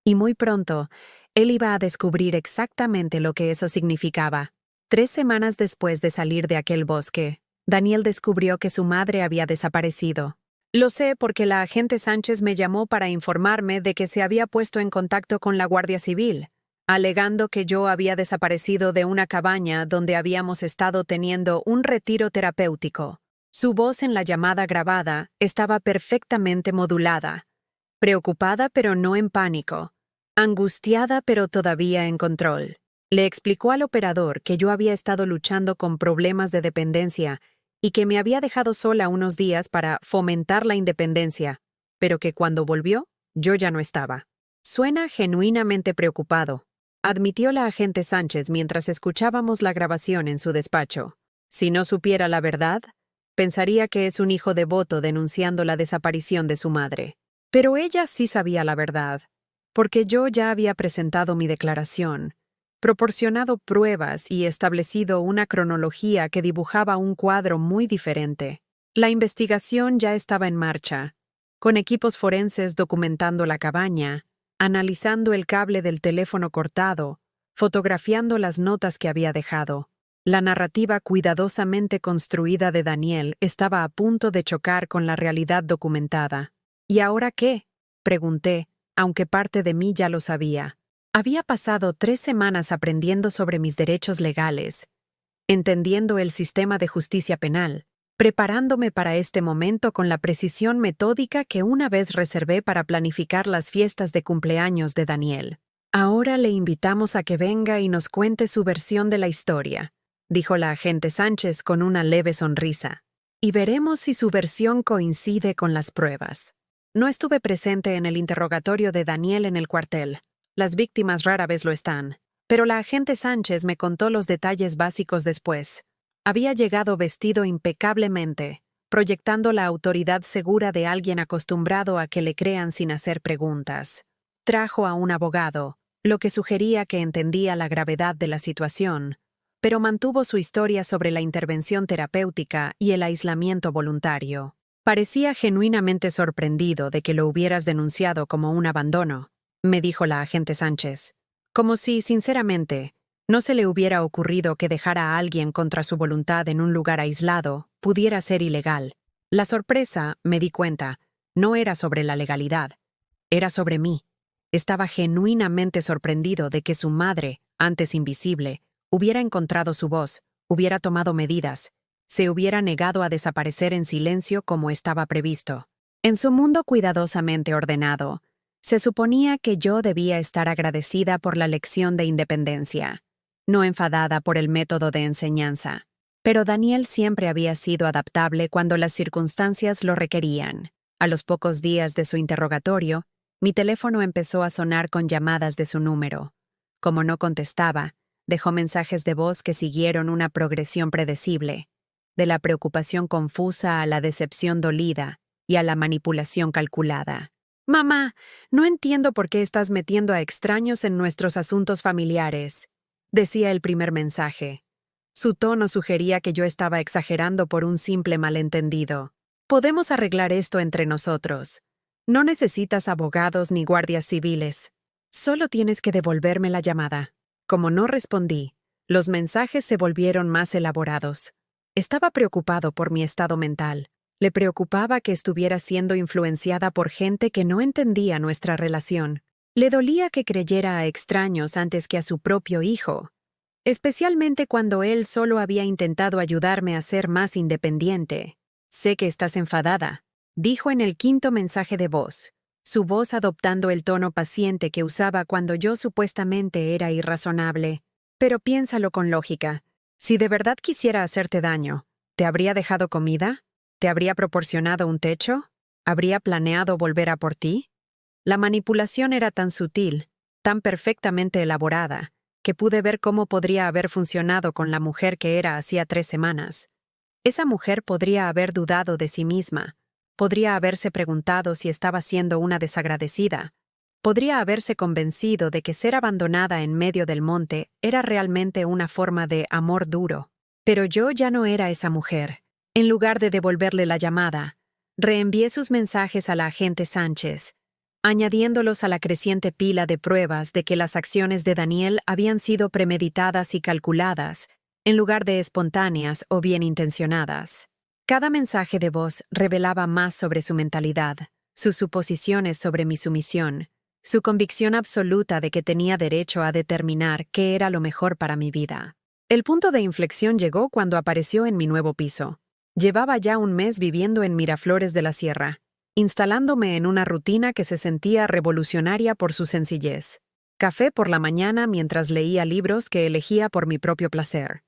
Y muy pronto, él iba a descubrir exactamente lo que eso significaba. 3 semanas después de salir de aquel bosque, Daniel descubrió que su madre había desaparecido. Lo sé porque la agente Sánchez me llamó para informarme de que se había puesto en contacto con la Guardia Civil, alegando que yo había desaparecido de una cabaña donde habíamos estado teniendo un retiro terapéutico. Su voz en la llamada grabada estaba perfectamente modulada, preocupada pero no en pánico, angustiada pero todavía en control. Le explicó al operador que yo había estado luchando con problemas de dependencia y que me había dejado sola unos días para fomentar la independencia, pero que cuando volvió, yo ya no estaba. «Suena genuinamente preocupado», admitió la agente Sánchez mientras escuchábamos la grabación en su despacho. «Si no supiera la verdad, pensaría que es un hijo devoto denunciando la desaparición de su madre. Pero ella sí sabía la verdad, porque yo ya había presentado mi declaración, proporcionado pruebas y establecido una cronología que dibujaba un cuadro muy diferente. La investigación ya estaba en marcha, con equipos forenses documentando la cabaña, analizando el cable del teléfono cortado, fotografiando las notas que había dejado. La narrativa cuidadosamente construida de Daniel estaba a punto de chocar con la realidad documentada. «¿Y ahora qué?», pregunté, aunque parte de mí ya lo sabía. Había pasado 3 semanas aprendiendo sobre mis derechos legales, entendiendo el sistema de justicia penal, preparándome para este momento con la precisión metódica que una vez reservé para planificar las fiestas de cumpleaños de Daniel. «Ahora le invitamos a que venga y nos cuente su versión de la historia», dijo la agente Sánchez con una leve sonrisa, «y veremos si su versión coincide con las pruebas». No estuve presente en el interrogatorio de Daniel en el cuartel. Las víctimas rara vez lo están. Pero la agente Sánchez me contó los detalles básicos después. Había llegado vestido impecablemente, proyectando la autoridad segura de alguien acostumbrado a que le crean sin hacer preguntas. Trajo a un abogado, lo que sugería que entendía la gravedad de la situación, pero mantuvo su historia sobre la intervención terapéutica y el aislamiento voluntario. Parecía genuinamente sorprendido de que lo hubieras denunciado como un abandono. me dijo la agente Sánchez. Como si, sinceramente, no se le hubiera ocurrido que dejar a alguien contra su voluntad en un lugar aislado pudiera ser ilegal. La sorpresa, me di cuenta, no era sobre la legalidad, era sobre mí. Estaba genuinamente sorprendido de que su madre, antes invisible, hubiera encontrado su voz, hubiera tomado medidas, se hubiera negado a desaparecer en silencio como estaba previsto. En su mundo cuidadosamente ordenado, se suponía que yo debía estar agradecida por la lección de independencia, no enfadada por el método de enseñanza. Pero Daniel siempre había sido adaptable cuando las circunstancias lo requerían. A los pocos días de su interrogatorio, mi teléfono empezó a sonar con llamadas de su número. Como no contestaba, dejó mensajes de voz que siguieron una progresión predecible, de la preocupación confusa a la decepción dolida y a la manipulación calculada. «Mamá, no entiendo por qué estás metiendo a extraños en nuestros asuntos familiares», decía el primer mensaje. Su tono sugería que yo estaba exagerando por un simple malentendido. «Podemos arreglar esto entre nosotros. No necesitas abogados ni guardias civiles. Solo tienes que devolverme la llamada». Como no respondí, los mensajes se volvieron más elaborados. Estaba preocupado por mi estado mental. Le preocupaba que estuviera siendo influenciada por gente que no entendía nuestra relación. Le dolía que creyera a extraños antes que a su propio hijo, especialmente cuando él solo había intentado ayudarme a ser más independiente. «Sé que estás enfadada», dijo en el quinto mensaje de voz, su voz adoptando el tono paciente que usaba cuando yo supuestamente era irrazonable. «Pero piénsalo con lógica. Si de verdad quisiera hacerte daño, ¿te habría dejado comida? ¿Te habría proporcionado un techo? ¿Habría planeado volver a por ti?» La manipulación era tan sutil, tan perfectamente elaborada, que pude ver cómo podría haber funcionado con la mujer que era hacía 3 semanas. Esa mujer podría haber dudado de sí misma, podría haberse preguntado si estaba siendo una desagradecida, podría haberse convencido de que ser abandonada en medio del monte era realmente una forma de amor duro. Pero yo ya no era esa mujer. En lugar de devolverle la llamada, reenvié sus mensajes a la agente Sánchez, añadiéndolos a la creciente pila de pruebas de que las acciones de Daniel habían sido premeditadas y calculadas, en lugar de espontáneas o bien intencionadas. Cada mensaje de voz revelaba más sobre su mentalidad, sus suposiciones sobre mi sumisión, su convicción absoluta de que tenía derecho a determinar qué era lo mejor para mi vida. El punto de inflexión llegó cuando apareció en mi nuevo piso. Llevaba ya un mes viviendo en Miraflores de la Sierra, instalándome en una rutina que se sentía revolucionaria por su sencillez. Café por la mañana mientras leía libros que elegía por mi propio placer.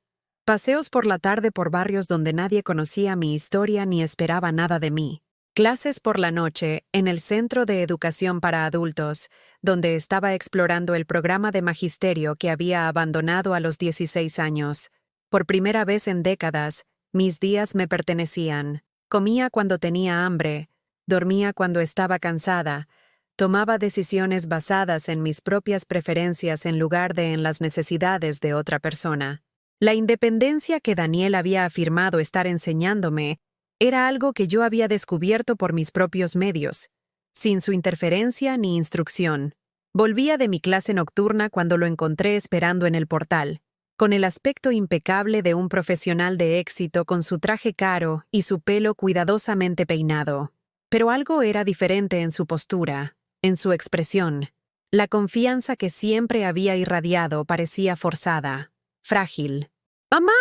Paseos por la tarde por barrios donde nadie conocía mi historia ni esperaba nada de mí. Clases por la noche en el Centro de Educación para Adultos, donde estaba explorando el programa de magisterio que había abandonado a los 16 años. Por primera vez en décadas, mis días me pertenecían. Comía cuando tenía hambre, dormía cuando estaba cansada, tomaba decisiones basadas en mis propias preferencias en lugar de en las necesidades de otra persona. La independencia que Daniel había afirmado estar enseñándome era algo que yo había descubierto por mis propios medios, sin su interferencia ni instrucción. Volvía de mi clase nocturna cuando lo encontré esperando en el portal, con el aspecto impecable de un profesional de éxito con su traje caro y su pelo cuidadosamente peinado. Pero algo era diferente en su postura, en su expresión. La confianza que siempre había irradiado parecía forzada, frágil. «¡Mamá!»,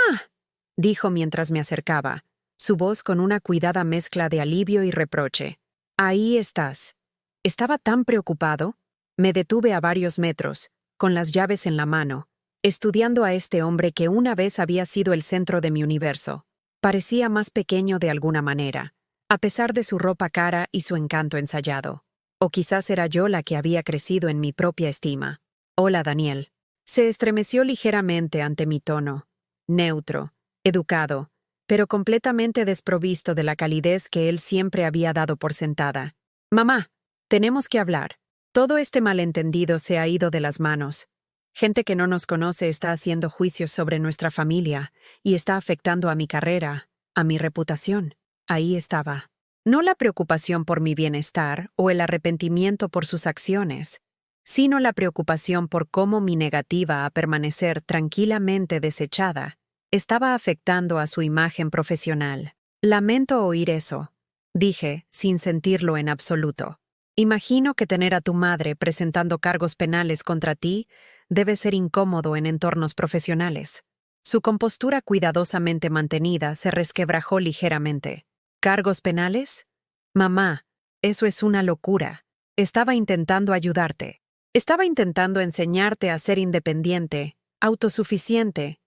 dijo mientras me acercaba, su voz con una cuidada mezcla de alivio y reproche. «Ahí estás». Estaba tan preocupado. Me detuve a varios metros, con las llaves en la mano, estudiando a este hombre que una vez había sido el centro de mi universo. Parecía más pequeño de alguna manera, a pesar de su ropa cara y su encanto ensayado. O quizás era yo la que había crecido en mi propia estima. «Hola, Daniel». Se estremeció ligeramente ante mi tono, neutro, educado, pero completamente desprovisto de la calidez que él siempre había dado por sentada. «Mamá, tenemos que hablar. Todo este malentendido se ha ido de las manos. Gente que no nos conoce está haciendo juicios sobre nuestra familia y está afectando a mi carrera, a mi reputación». Ahí estaba. No la preocupación por mi bienestar o el arrepentimiento por sus acciones, sino la preocupación por cómo mi negativa a permanecer tranquilamente desechada estaba afectando a su imagen profesional. Lamento oír eso, dije, sin sentirlo en absoluto. Imagino que tener a tu madre presentando cargos penales contra ti debe ser incómodo en entornos profesionales. Su compostura cuidadosamente mantenida se resquebrajó ligeramente. ¿Cargos penales? Mamá, eso es una locura. Estaba intentando ayudarte. Estaba intentando enseñarte a ser independiente, autosuficiente.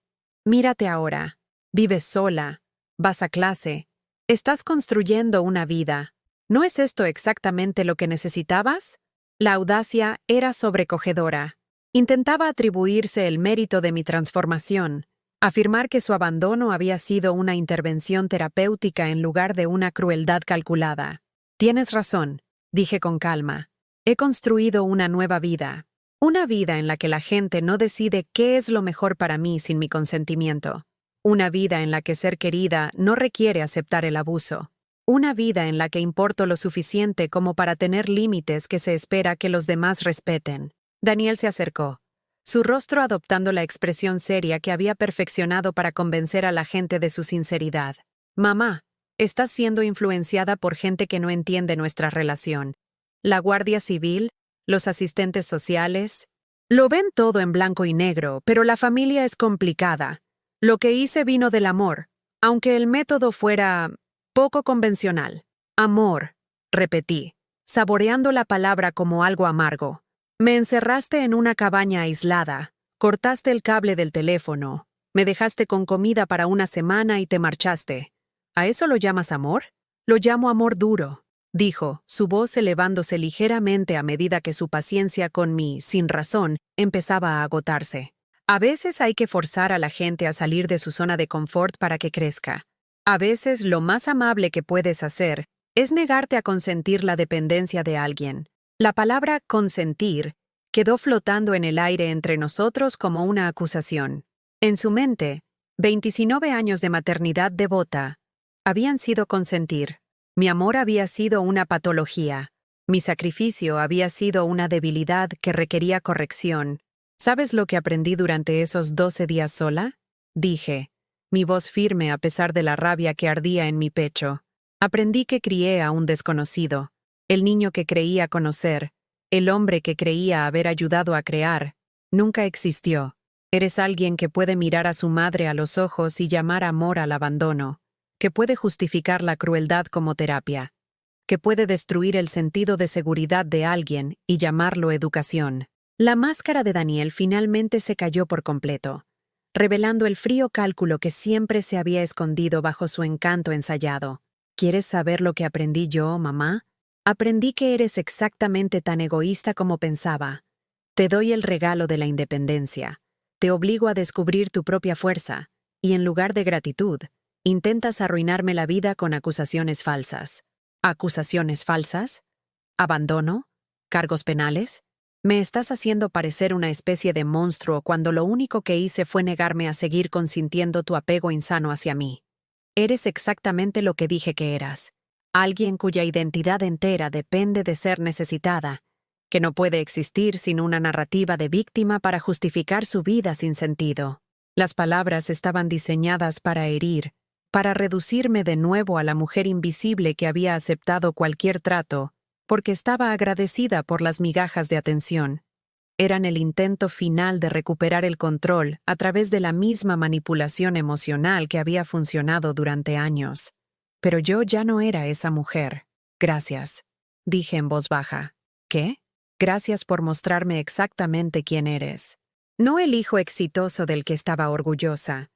Mírate ahora. Vives sola. Vas a clase. Estás construyendo una vida. ¿No es esto exactamente lo que necesitabas? La audacia era sobrecogedora. Intentaba atribuirse el mérito de mi transformación, afirmar que su abandono había sido una intervención terapéutica en lugar de una crueldad calculada. Tienes razón, dije con calma. He construido una nueva vida. Una vida en la que la gente no decide qué es lo mejor para mí sin mi consentimiento. Una vida en la que ser querida no requiere aceptar el abuso. Una vida en la que importo lo suficiente como para tener límites que se espera que los demás respeten. Daniel se acercó, su rostro adoptando la expresión seria que había perfeccionado para convencer a la gente de su sinceridad. Mamá, estás siendo influenciada por gente que no entiende nuestra relación. La Guardia Civil, los asistentes sociales. Lo ven todo en blanco y negro, pero la familia es complicada. Lo que hice vino del amor, aunque el método fuera poco convencional. Amor, repetí, saboreando la palabra como algo amargo. Me encerraste en una cabaña aislada, cortaste el cable del teléfono, me dejaste con comida para una semana y te marchaste. ¿A eso lo llamas amor? Lo llamo amor duro, dijo, su voz elevándose ligeramente a medida que su paciencia con mí, sin razón, empezaba a agotarse. A veces hay que forzar a la gente a salir de su zona de confort para que crezca. A veces lo más amable que puedes hacer es negarte a consentir la dependencia de alguien. La palabra consentir quedó flotando en el aire entre nosotros como una acusación. En su mente, 29 años de maternidad devota habían sido consentir. Mi amor había sido una patología. Mi sacrificio había sido una debilidad que requería corrección. ¿Sabes lo que aprendí durante esos 12 días sola? Dije, mi voz firme a pesar de la rabia que ardía en mi pecho. Aprendí que crié a un desconocido, el niño que creía conocer, el hombre que creía haber ayudado a crear. Nunca existió. Eres alguien que puede mirar a su madre a los ojos y llamar amor al abandono, que puede justificar la crueldad como terapia, que puede destruir el sentido de seguridad de alguien y llamarlo educación. La máscara de Daniel finalmente se cayó por completo, revelando el frío cálculo que siempre se había escondido bajo su encanto ensayado. ¿Quieres saber lo que aprendí yo, mamá? Aprendí que eres exactamente tan egoísta como pensaba. Te doy el regalo de la independencia. Te obligo a descubrir tu propia fuerza, y en lugar de gratitud, intentas arruinarme la vida con acusaciones falsas. ¿Acusaciones falsas? ¿Abandono? ¿Cargos penales? Me estás haciendo parecer una especie de monstruo cuando lo único que hice fue negarme a seguir consintiendo tu apego insano hacia mí. Eres exactamente lo que dije que eras. Alguien cuya identidad entera depende de ser necesitada, que no puede existir sin una narrativa de víctima para justificar su vida sin sentido. Las palabras estaban diseñadas para herir, para reducirme de nuevo a la mujer invisible que había aceptado cualquier trato, porque estaba agradecida por las migajas de atención. Eran el intento final de recuperar el control a través de la misma manipulación emocional que había funcionado durante años. Pero yo ya no era esa mujer. Gracias, dije en voz baja. ¿Qué? Gracias por mostrarme exactamente quién eres. No el hijo exitoso del que estaba orgullosa,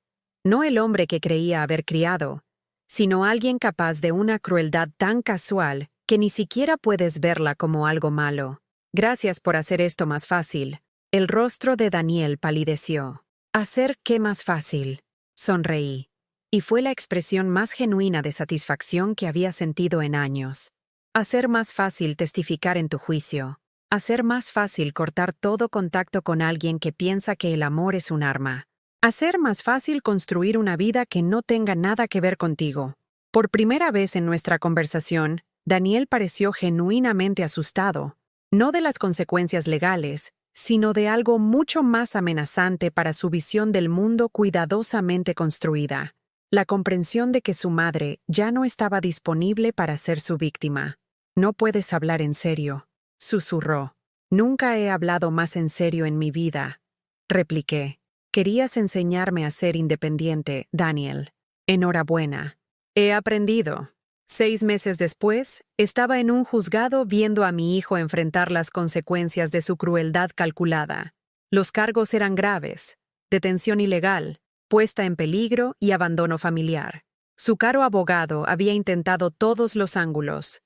no el hombre que creía haber criado, sino alguien capaz de una crueldad tan casual que ni siquiera puedes verla como algo malo. Gracias por hacer esto más fácil. El rostro de Daniel palideció. ¿Hacer qué más fácil? Sonreí, y fue la expresión más genuina de satisfacción que había sentido en años. Hacer más fácil testificar en tu juicio. Hacer más fácil cortar todo contacto con alguien que piensa que el amor es un arma. Hacer más fácil construir una vida que no tenga nada que ver contigo. Por primera vez en nuestra conversación, Daniel pareció genuinamente asustado. no de las consecuencias legales, sino de algo mucho más amenazante para su visión del mundo cuidadosamente construida, la comprensión de que su madre ya no estaba disponible para ser su víctima. «No puedes hablar en serio», susurró. «Nunca he hablado más en serio en mi vida», repliqué. «Querías enseñarme a ser independiente, Daniel. Enhorabuena. He aprendido». 6 meses después, estaba en un juzgado viendo a mi hijo enfrentar las consecuencias de su crueldad calculada. Los cargos eran graves: detención ilegal, puesta en peligro y abandono familiar. Su caro abogado había intentado todos los ángulos: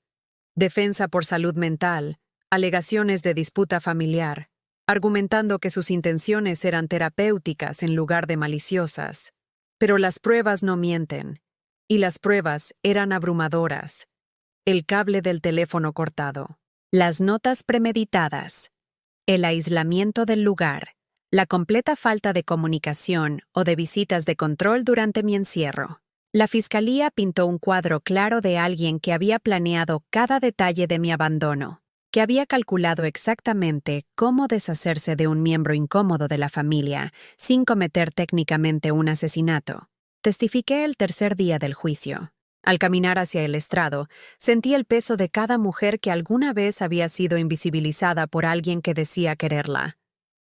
defensa por salud mental, alegaciones de disputa familiar, argumentando que sus intenciones eran terapéuticas en lugar de maliciosas. Pero las pruebas no mienten. Y las pruebas eran abrumadoras. El cable del teléfono cortado, las notas premeditadas, el aislamiento del lugar, la completa falta de comunicación o de visitas de control durante mi encierro. La fiscalía pintó un cuadro claro de alguien que había planeado cada detalle de mi abandono, que había calculado exactamente cómo deshacerse de un miembro incómodo de la familia sin cometer técnicamente un asesinato. Testifiqué el tercer día del juicio. Al caminar hacia el estrado, sentí el peso de cada mujer que alguna vez había sido invisibilizada por alguien que decía quererla.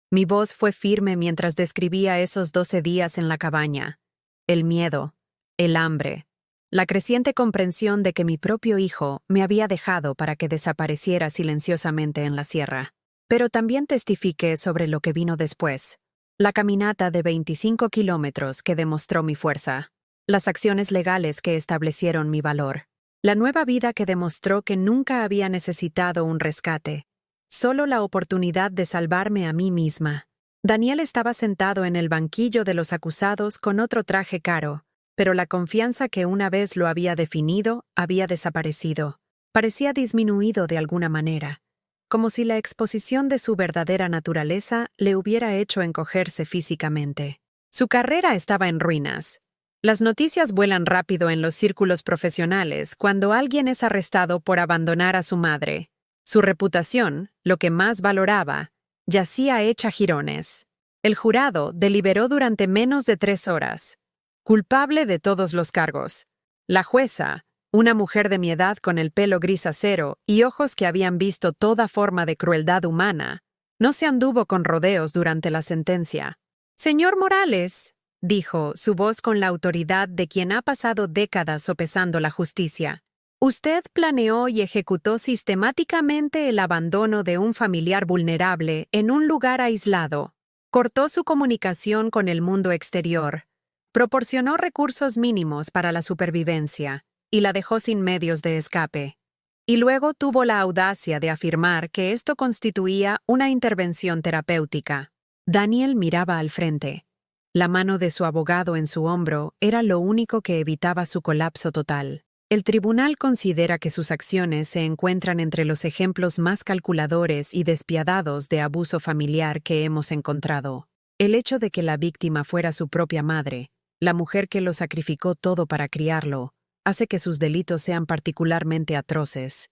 Mi voz fue firme mientras describía esos 12 días en la cabaña. El miedo, el hambre, la creciente comprensión de que mi propio hijo me había dejado para que desapareciera silenciosamente en la sierra. Pero también testifiqué sobre lo que vino después. La caminata de 25 kilómetros que demostró mi fuerza. Las acciones legales que establecieron mi valor. La nueva vida que demostró que nunca había necesitado un rescate. Solo la oportunidad de salvarme a mí misma. Daniel estaba sentado en el banquillo de los acusados con otro traje caro, pero la confianza que una vez lo había definido había desaparecido. Parecía disminuido de alguna manera, como si la exposición de su verdadera naturaleza le hubiera hecho encogerse físicamente. Su carrera estaba en ruinas. Las noticias vuelan rápido en los círculos profesionales cuando alguien es arrestado por abandonar a su madre. Su reputación, lo que más valoraba, yacía hecha jirones. El jurado deliberó durante menos de 3 horas. Culpable de todos los cargos. La jueza, una mujer de mi edad con el pelo gris acero y ojos que habían visto toda forma de crueldad humana, no se anduvo con rodeos durante la sentencia. «Señor Morales», dijo, su voz con la autoridad de quien ha pasado décadas sopesando la justicia, «usted planeó y ejecutó sistemáticamente el abandono de un familiar vulnerable en un lugar aislado. Cortó su comunicación con el mundo exterior, proporcionó recursos mínimos para la supervivencia y la dejó sin medios de escape. Y luego tuvo la audacia de afirmar que esto constituía una intervención terapéutica». Daniel miraba al frente. La mano de su abogado en su hombro era lo único que evitaba su colapso total. El tribunal considera que sus acciones se encuentran entre los ejemplos más calculadores y despiadados de abuso familiar que hemos encontrado. El hecho de que la víctima fuera su propia madre, la mujer que lo sacrificó todo para criarlo, hace que sus delitos sean particularmente atroces.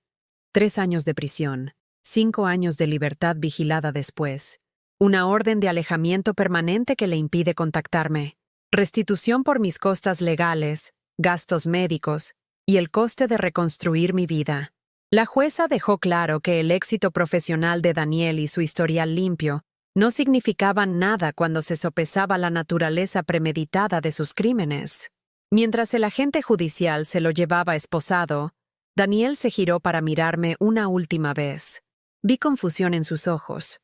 3 años de prisión, 5 años de libertad vigilada después, una orden de alejamiento permanente que le impide contactarme, restitución por mis costas legales, gastos médicos y el coste de reconstruir mi vida. La jueza dejó claro que el éxito profesional de Daniel y su historial limpio no significaban nada cuando se sopesaba la naturaleza premeditada de sus crímenes. Mientras el agente judicial se lo llevaba esposado, Daniel se giró para mirarme una última vez. Vi confusión en sus ojos,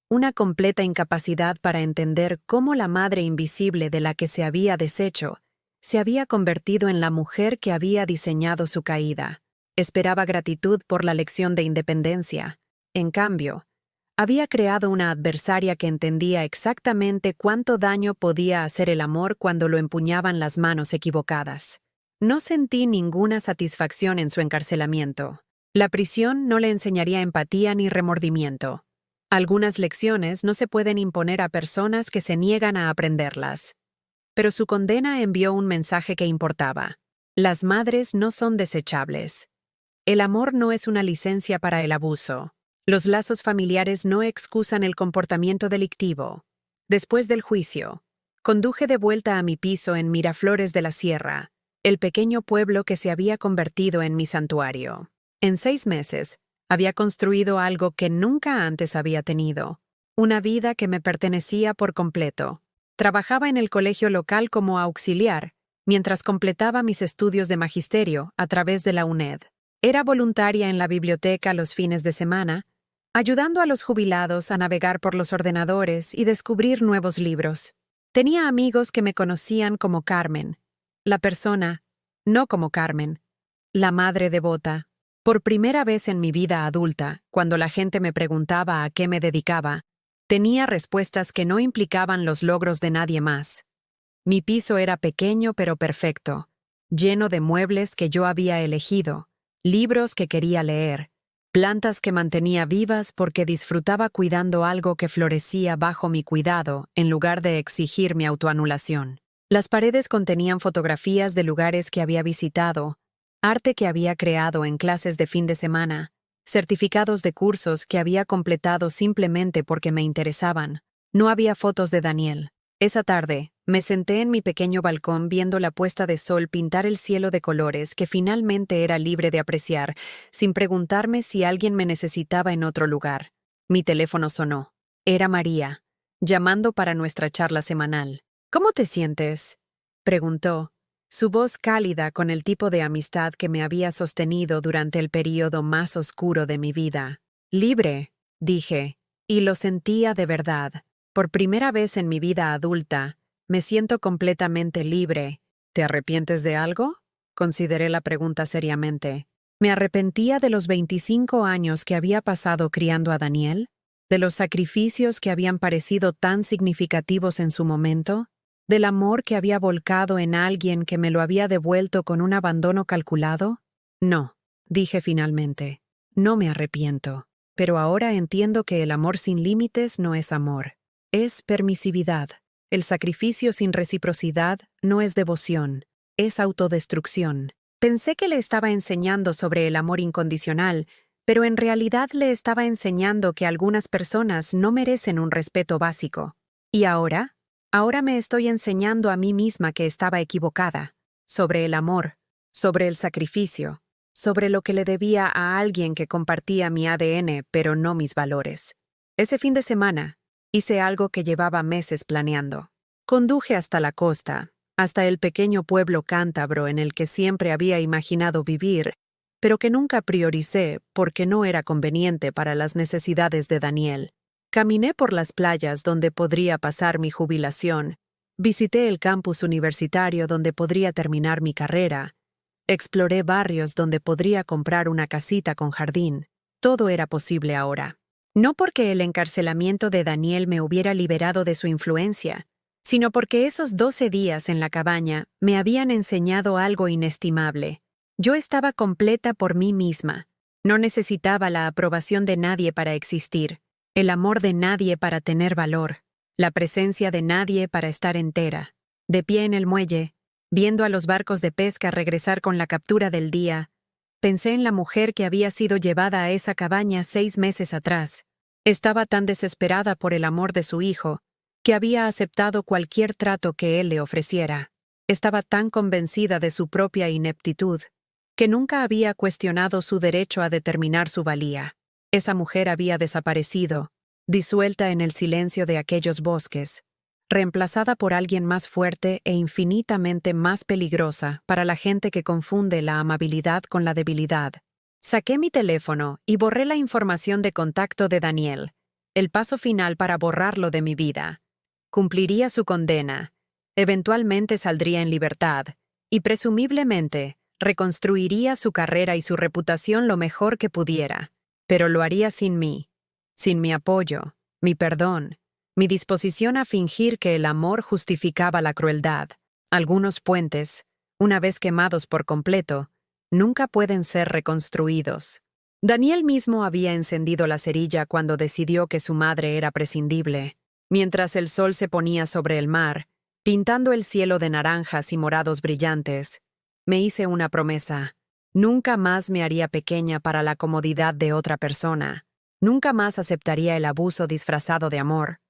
una completa incapacidad para entender cómo la madre invisible de la que se había deshecho se había convertido en la mujer que había diseñado su caída. Esperaba gratitud por la lección de independencia. En cambio, había creado una adversaria que entendía exactamente cuánto daño podía hacer el amor cuando lo empuñaban las manos equivocadas. No sentí ninguna satisfacción en su encarcelamiento. La prisión no le enseñaría empatía ni remordimiento. Algunas lecciones no se pueden imponer a personas que se niegan a aprenderlas. Pero su condena envió un mensaje que importaba. Las madres no son desechables. El amor no es una licencia para el abuso. Los lazos familiares no excusan el comportamiento delictivo. Después del juicio, conduje de vuelta a mi piso en Miraflores de la Sierra, el pequeño pueblo que se había convertido en mi santuario. En 6 meses, había construido algo que nunca antes había tenido, una vida que me pertenecía por completo. Trabajaba en el colegio local como auxiliar, mientras completaba mis estudios de magisterio a través de la UNED. Era voluntaria en la biblioteca los fines de semana, ayudando a los jubilados a navegar por los ordenadores y descubrir nuevos libros. Tenía amigos que me conocían como Carmen, la persona, no como Carmen, la madre devota. Por primera vez en mi vida adulta, cuando la gente me preguntaba a qué me dedicaba, tenía respuestas que no implicaban los logros de nadie más. Mi piso era pequeño pero perfecto, lleno de muebles que yo había elegido, libros que quería leer, plantas que mantenía vivas porque disfrutaba cuidando algo que florecía bajo mi cuidado en lugar de exigir mi autoanulación. Las paredes contenían fotografías de lugares que había visitado, arte que había creado en clases de fin de semana, certificados de cursos que había completado simplemente porque me interesaban. No había fotos de Daniel. Esa tarde, me senté en mi pequeño balcón viendo la puesta de sol pintar el cielo de colores que finalmente era libre de apreciar, sin preguntarme si alguien me necesitaba en otro lugar. Mi teléfono sonó. Era María, llamando para nuestra charla semanal. «¿Cómo te sientes?», preguntó, su voz cálida con el tipo de amistad que me había sostenido durante el período más oscuro de mi vida. «Libre», dije, y lo sentía de verdad. Por primera vez en mi vida adulta, me siento completamente libre. «¿Te arrepientes de algo?», consideré la pregunta seriamente. Me arrepentía de los 25 años que había pasado criando a Daniel, de los sacrificios que habían parecido tan significativos en su momento, del amor que había volcado en alguien que me lo había devuelto con un abandono calculado. «No», dije finalmente, «no me arrepiento, pero ahora entiendo que el amor sin límites no es amor, es permisividad. El sacrificio sin reciprocidad no es devoción, es autodestrucción». Pensé que le estaba enseñando sobre el amor incondicional, pero en realidad le estaba enseñando que algunas personas no merecen un respeto básico. ¿Y ahora? Ahora me estoy enseñando a mí misma que estaba equivocada, sobre el amor, sobre el sacrificio, sobre lo que le debía a alguien que compartía mi ADN pero no mis valores. Ese fin de semana, hice algo que llevaba meses planeando. Conduje hasta la costa, hasta el pequeño pueblo cántabro en el que siempre había imaginado vivir, pero que nunca prioricé porque no era conveniente para las necesidades de Daniel. Caminé por las playas donde podría pasar mi jubilación, visité el campus universitario donde podría terminar mi carrera, exploré barrios donde podría comprar una casita con jardín. Todo era posible ahora. No porque el encarcelamiento de Daniel me hubiera liberado de su influencia, sino porque esos 12 días en la cabaña me habían enseñado algo inestimable. Yo estaba completa por mí misma. No necesitaba la aprobación de nadie para existir. El amor de nadie para tener valor, la presencia de nadie para estar entera. De pie en el muelle, viendo a los barcos de pesca regresar con la captura del día, pensé en la mujer que había sido llevada a esa cabaña 6 meses atrás. Estaba tan desesperada por el amor de su hijo, que había aceptado cualquier trato que él le ofreciera. Estaba tan convencida de su propia ineptitud, que nunca había cuestionado su derecho a determinar su valía. Esa mujer había desaparecido, disuelta en el silencio de aquellos bosques, reemplazada por alguien más fuerte e infinitamente más peligrosa para la gente que confunde la amabilidad con la debilidad. Saqué mi teléfono y borré la información de contacto de Daniel, el paso final para borrarlo de mi vida. Cumpliría su condena, eventualmente saldría en libertad, y presumiblemente reconstruiría su carrera y su reputación lo mejor que pudiera. Pero lo haría sin mí, sin mi apoyo, mi perdón, mi disposición a fingir que el amor justificaba la crueldad. Algunos puentes, una vez quemados por completo, nunca pueden ser reconstruidos. Daniel mismo había encendido la cerilla cuando decidió que su madre era prescindible. Mientras el sol se ponía sobre el mar, pintando el cielo de naranjas y morados brillantes, me hice una promesa. Nunca más me haría pequeña para la comodidad de otra persona. Nunca más aceptaría el abuso disfrazado de amor.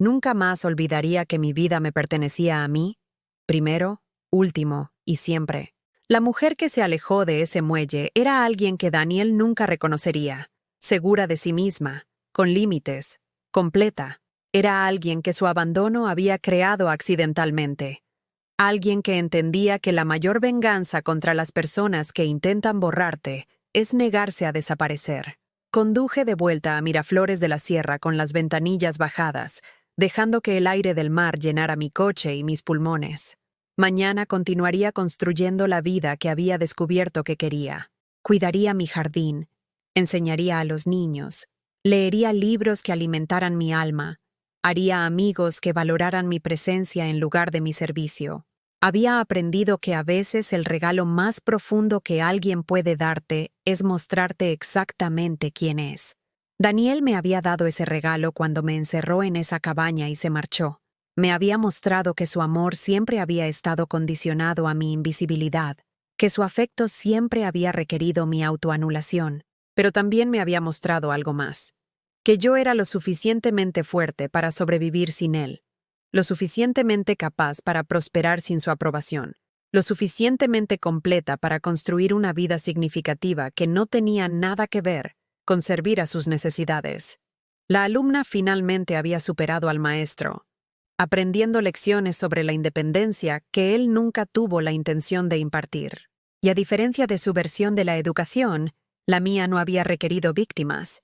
Nunca más olvidaría que mi vida me pertenecía a mí, primero, último y siempre. La mujer que se alejó de ese muelle era alguien que Daniel nunca reconocería, segura de sí misma, con límites, completa. Era alguien que su abandono había creado accidentalmente. Alguien que entendía que la mayor venganza contra las personas que intentan borrarte es negarse a desaparecer. Conduje de vuelta a Miraflores de la Sierra con las ventanillas bajadas, dejando que el aire del mar llenara mi coche y mis pulmones. Mañana continuaría construyendo la vida que había descubierto que quería. Cuidaría mi jardín, enseñaría a los niños, leería libros que alimentaran mi alma, haría amigos que valoraran mi presencia en lugar de mi servicio. Había aprendido que a veces el regalo más profundo que alguien puede darte es mostrarte exactamente quién es. Daniel me había dado ese regalo cuando me encerró en esa cabaña y se marchó. Me había mostrado que su amor siempre había estado condicionado a mi invisibilidad, que su afecto siempre había requerido mi autoanulación, pero también me había mostrado algo más, que yo era lo suficientemente fuerte para sobrevivir sin él, lo suficientemente capaz para prosperar sin su aprobación, lo suficientemente completa para construir una vida significativa que no tenía nada que ver con servir a sus necesidades. La alumna finalmente había superado al maestro, aprendiendo lecciones sobre la independencia que él nunca tuvo la intención de impartir. Y a diferencia de su versión de la educación, la mía no había requerido víctimas.